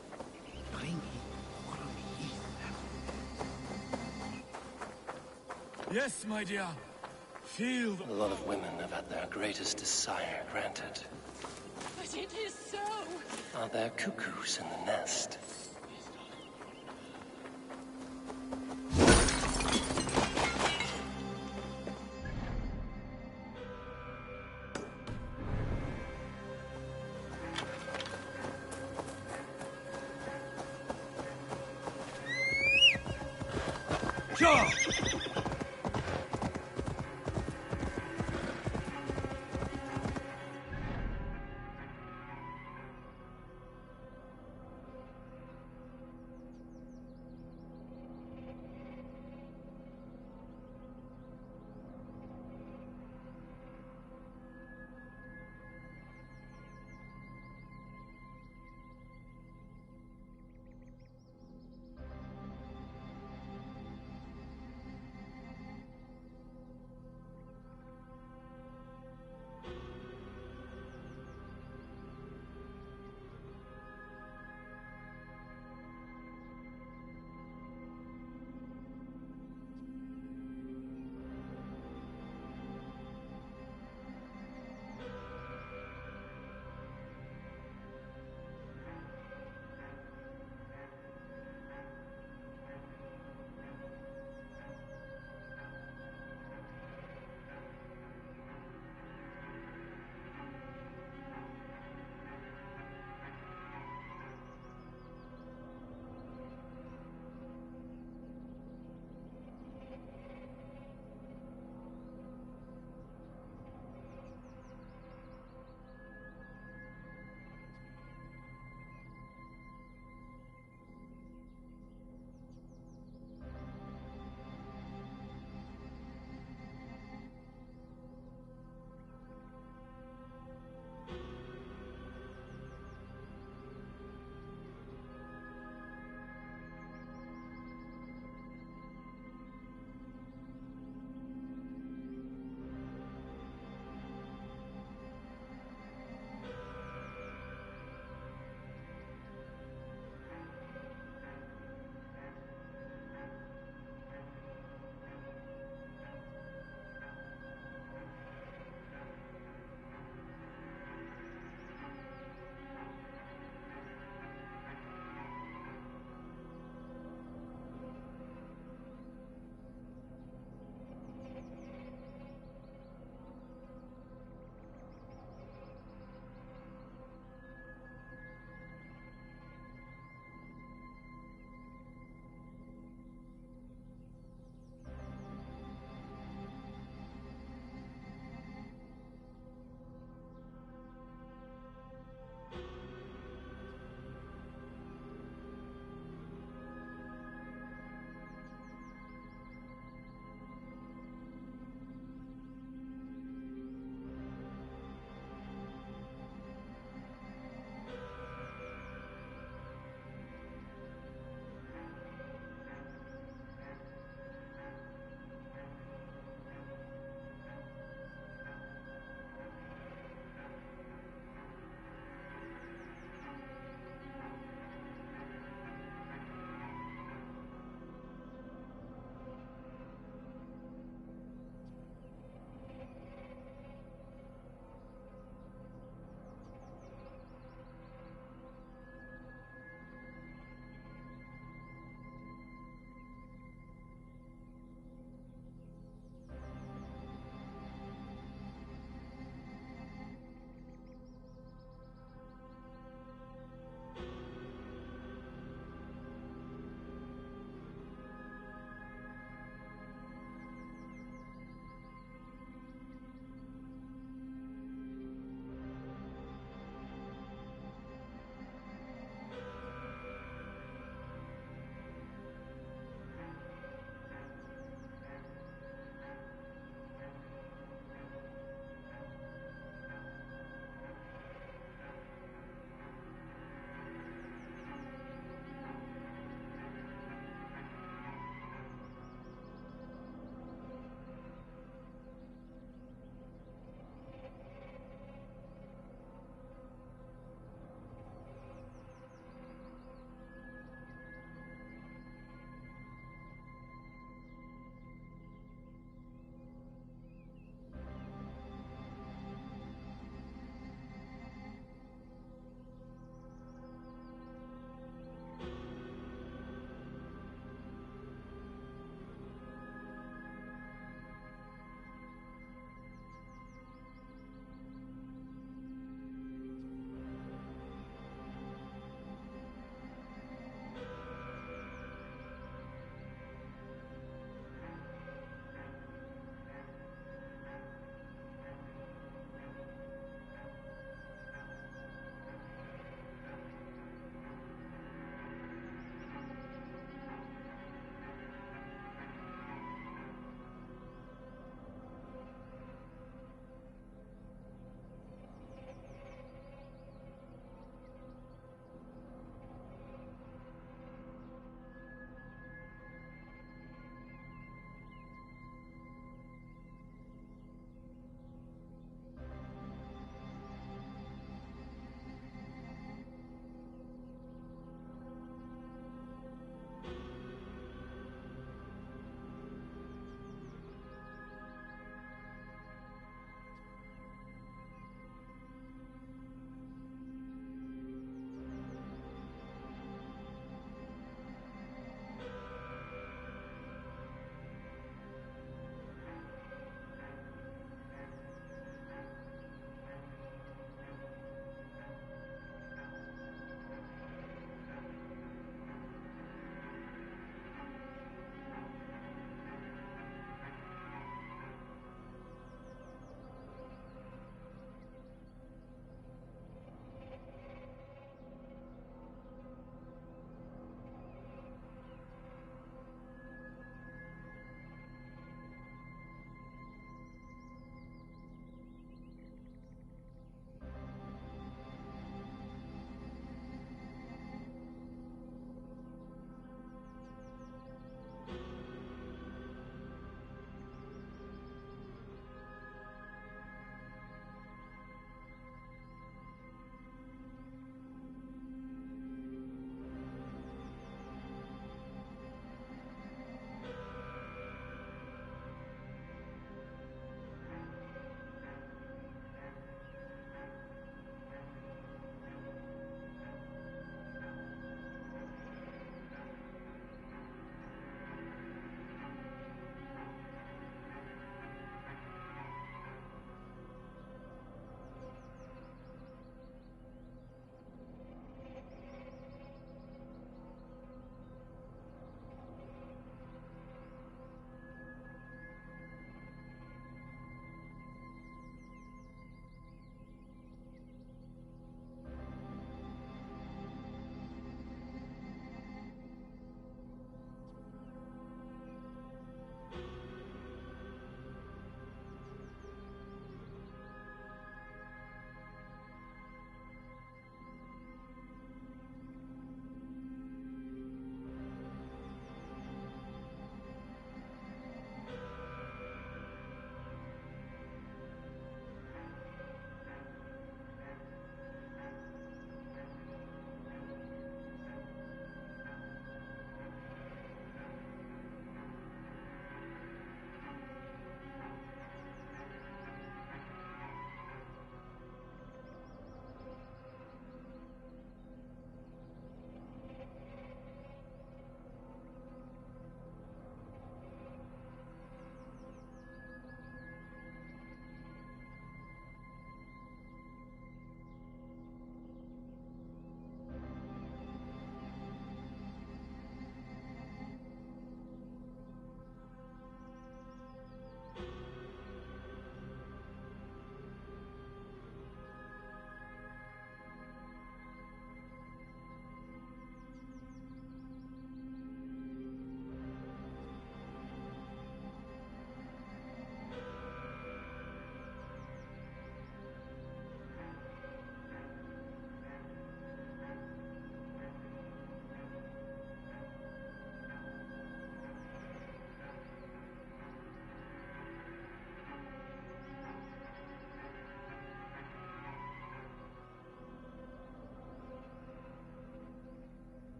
Yes, my dear. Feel the... A lot of women have had their greatest desire granted. But it is so... Are there cuckoos in the nest? Sure!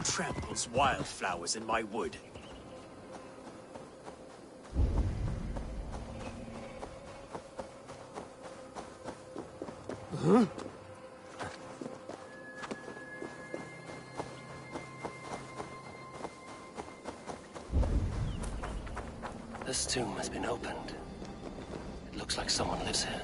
tramples wildflowers in my wood? Huh? This tomb has been opened. It looks like someone lives here.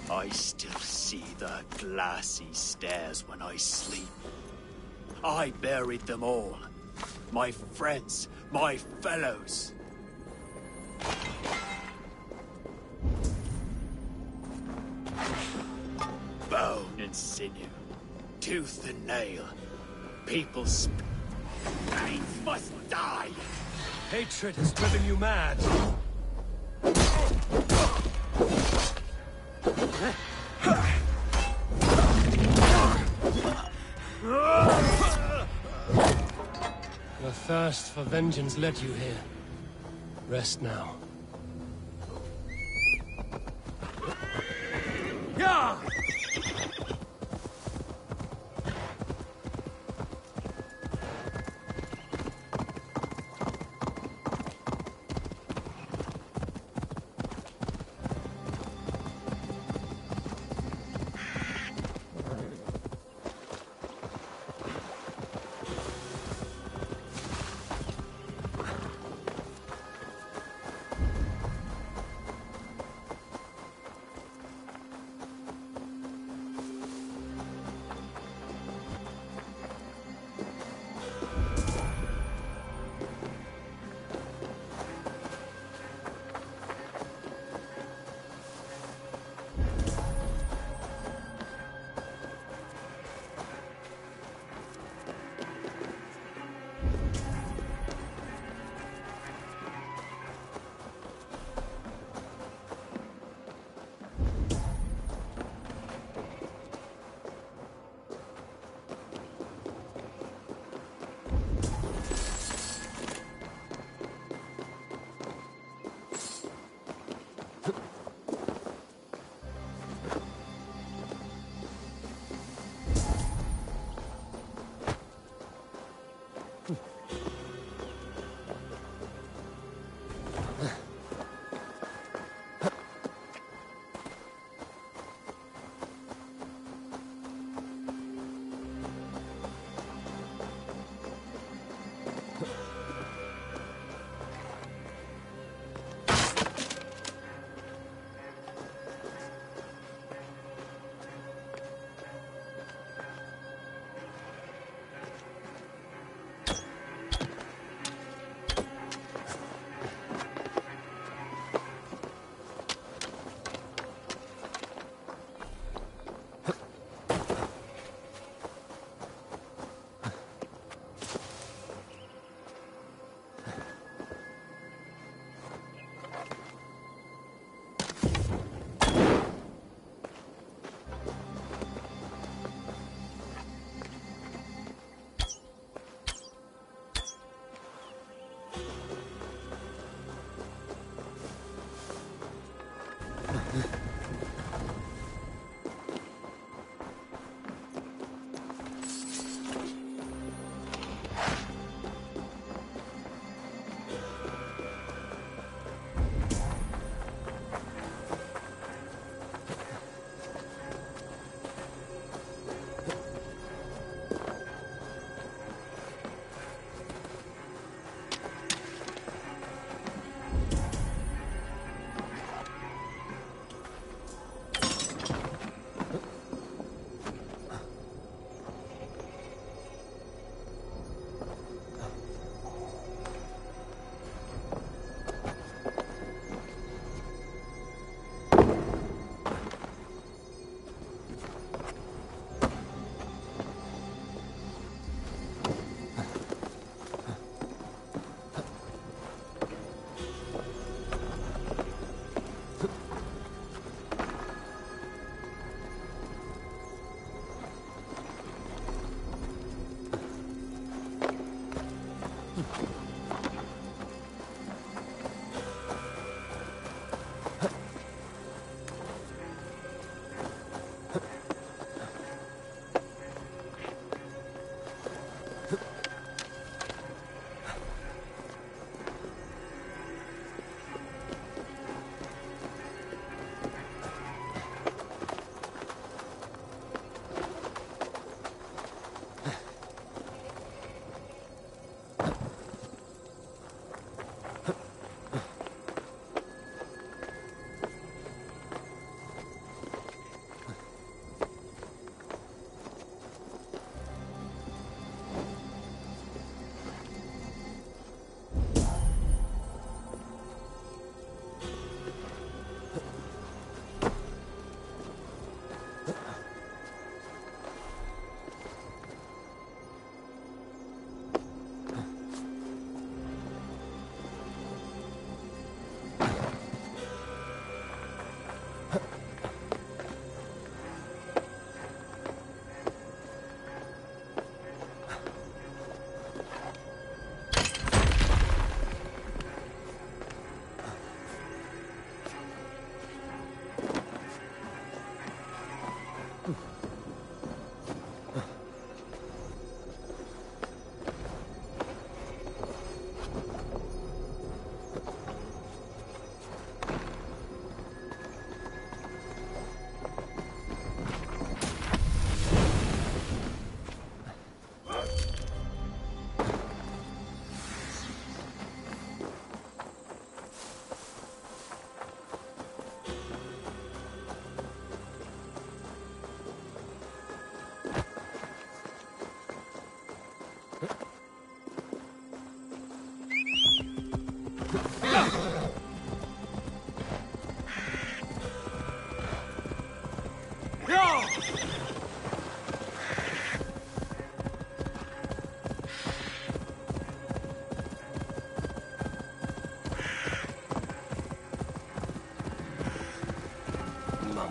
I still see the glassy stairs when I sleep. I buried them all. My friends, my fellows. Bone and sinew, tooth and nail. People's brains must die. Hatred has driven you mad. Your thirst for vengeance led you here. Rest now. Yeah!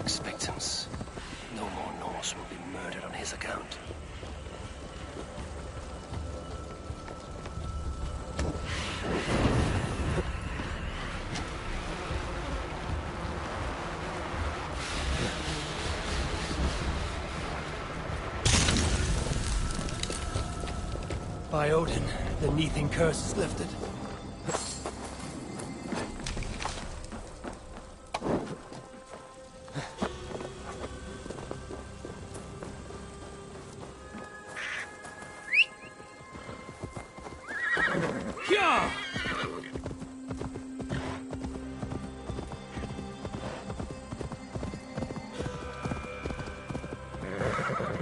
Orc's victims. No more Norse will be murdered on his account. By Odin, the Neething curse is lifted.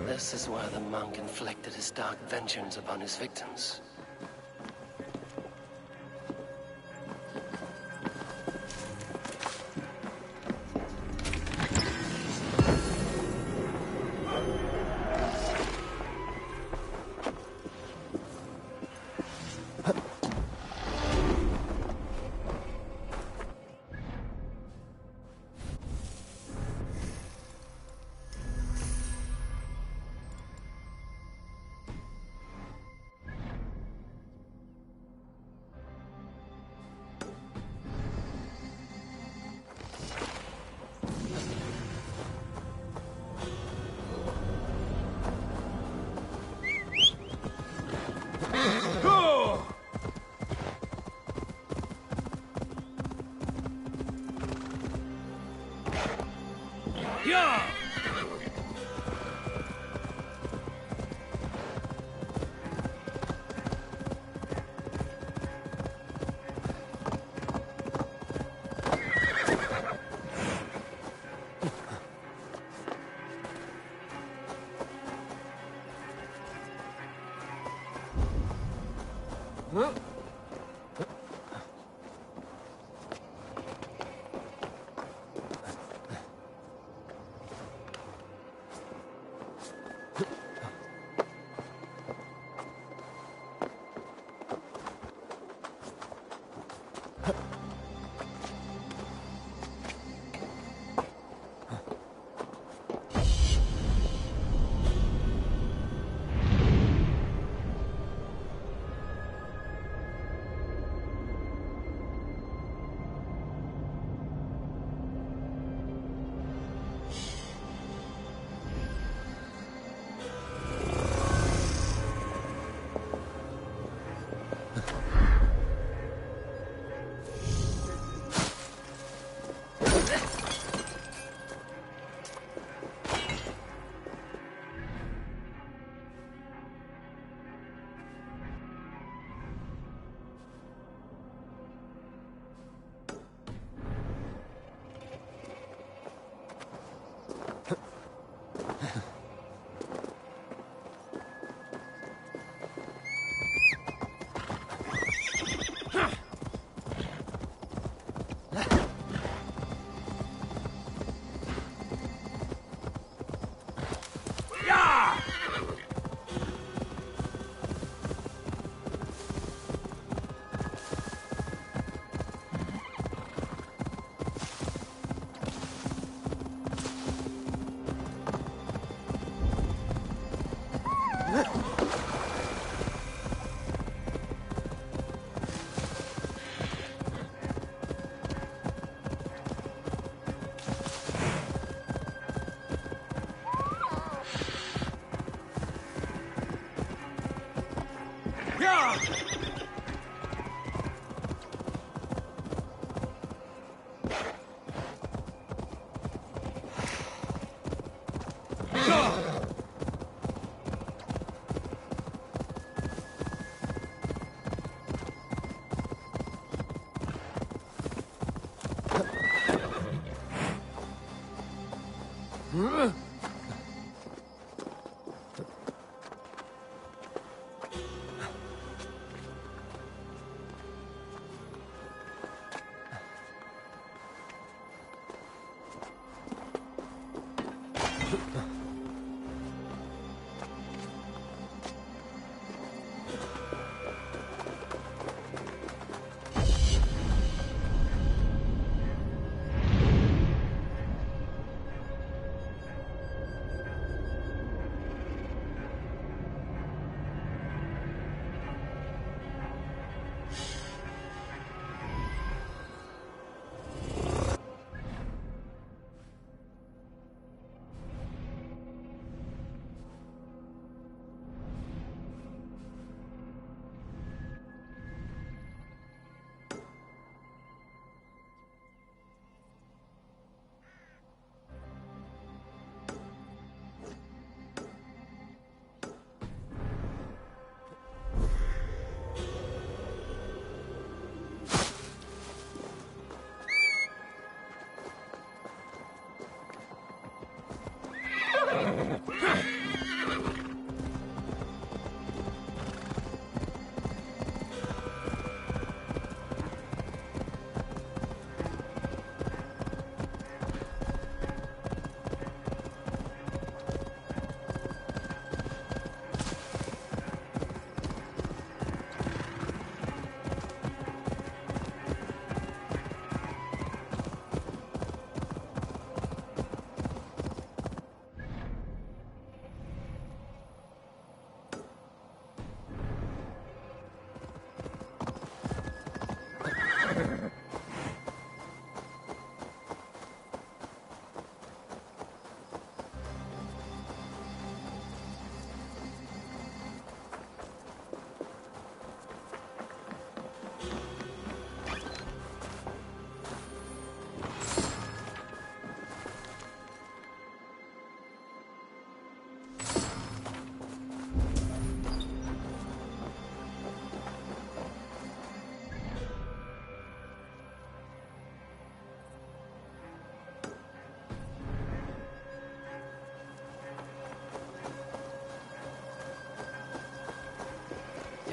This is where the monk inflicted his dark vengeance upon his victims.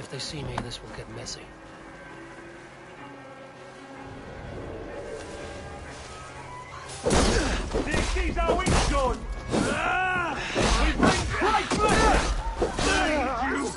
If they see me, this will get messy. This is how it's done! We bring Christ Thank you!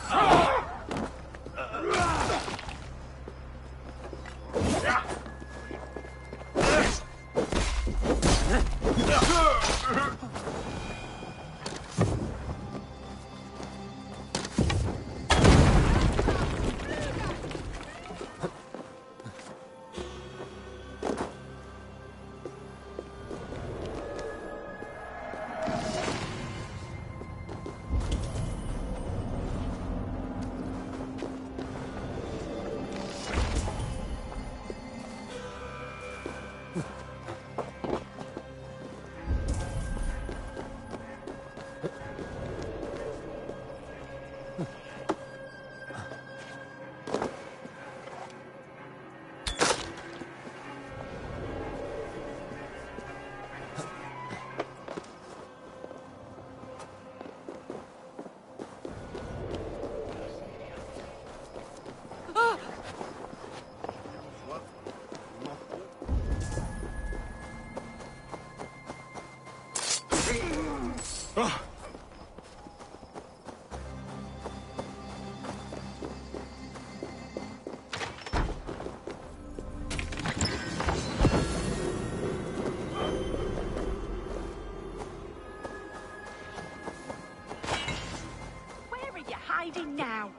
Now.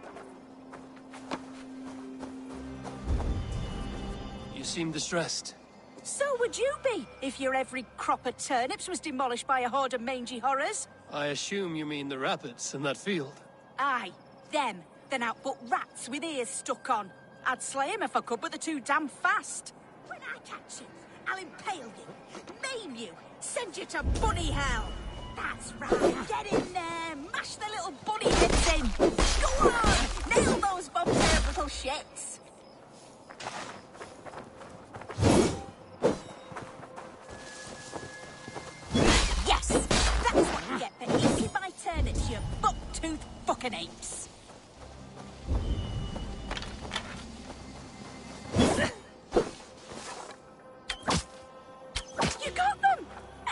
You seem distressed. So would you be, if your every crop of turnips was demolished by a horde of mangy horrors. I assume you mean the rabbits in that field. Aye, them. They're out but rats with ears stuck on. I'd slay 'em if I could, but they're too damn fast. When I catch you, I'll impale you, maim you, send you to bunny hell. That's right, get in there, mash the little bunny heads in. Go on, nail those bobtailed little shits. Yes, that's what you get for eating my turnips, you buck-toothed fucking apes. You got them!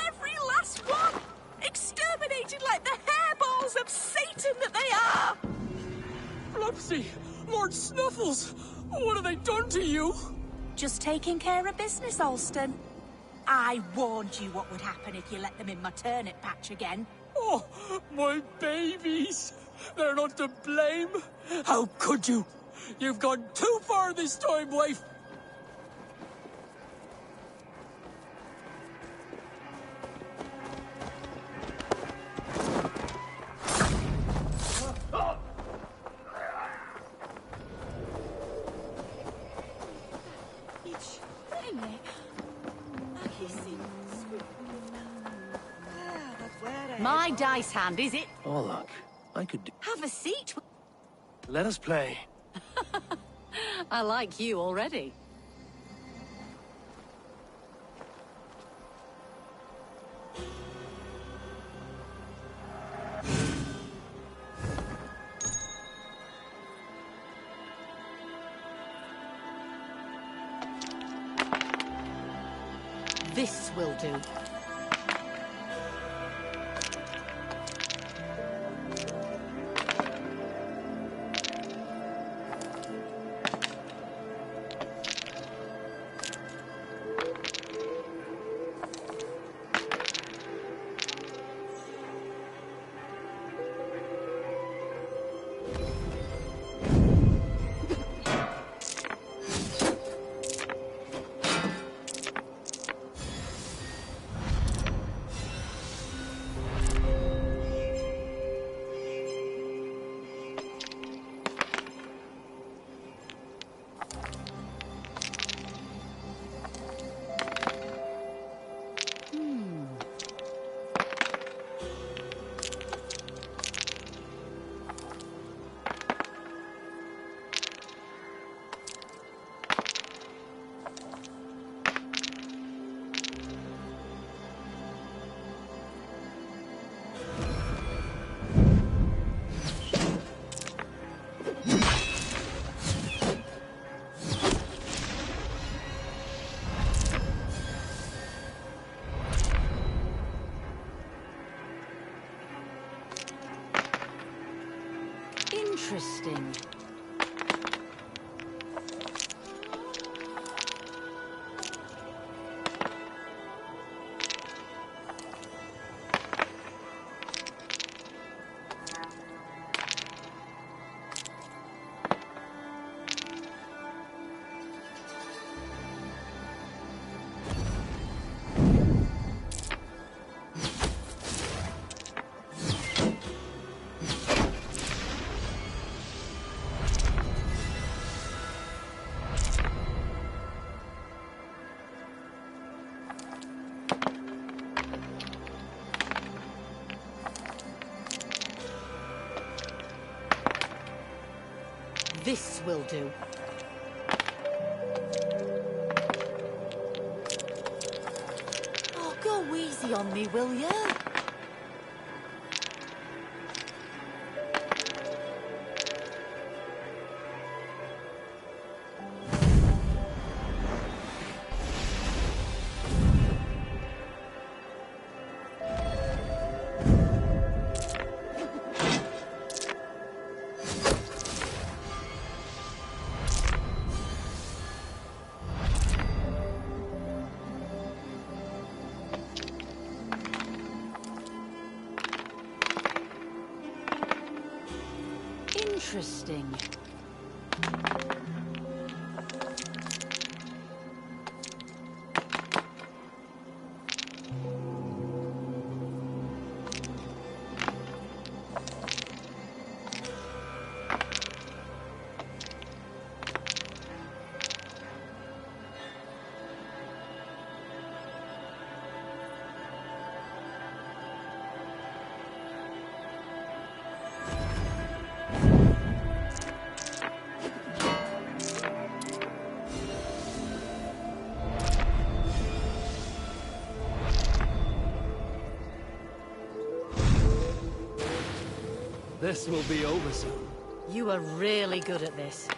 Every last one! Exterminated like the hairballs of Satan that they are! Flopsy! Lord Snuffles! What have they done to you? Just taking care of business, Alston. I warned you what would happen if you let them in my turnip patch again. Oh, my babies! They're not to blame! How could you? You've gone too far this time, wife! My dice hand, is it? Oh, look. I could do... Have a seat. Let us play. I like you already. This will do. Interesting. This will do. Oh, go easy on me, will ya? Interesting. This will be over soon. You are really good at this.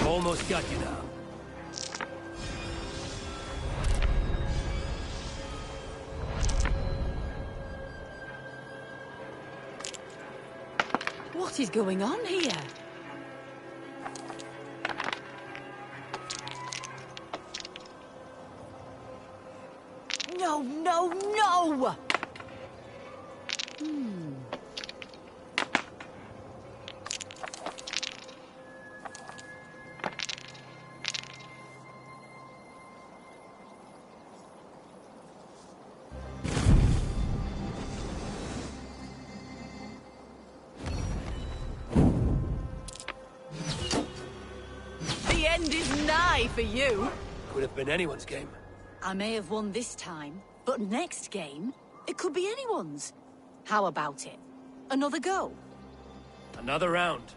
Almost got you now. What is going on here? No, no, no! The end is nigh for you. Could have been anyone's game. I may have won this time, but next game, it could be anyone's. How about it? Another go? Another round.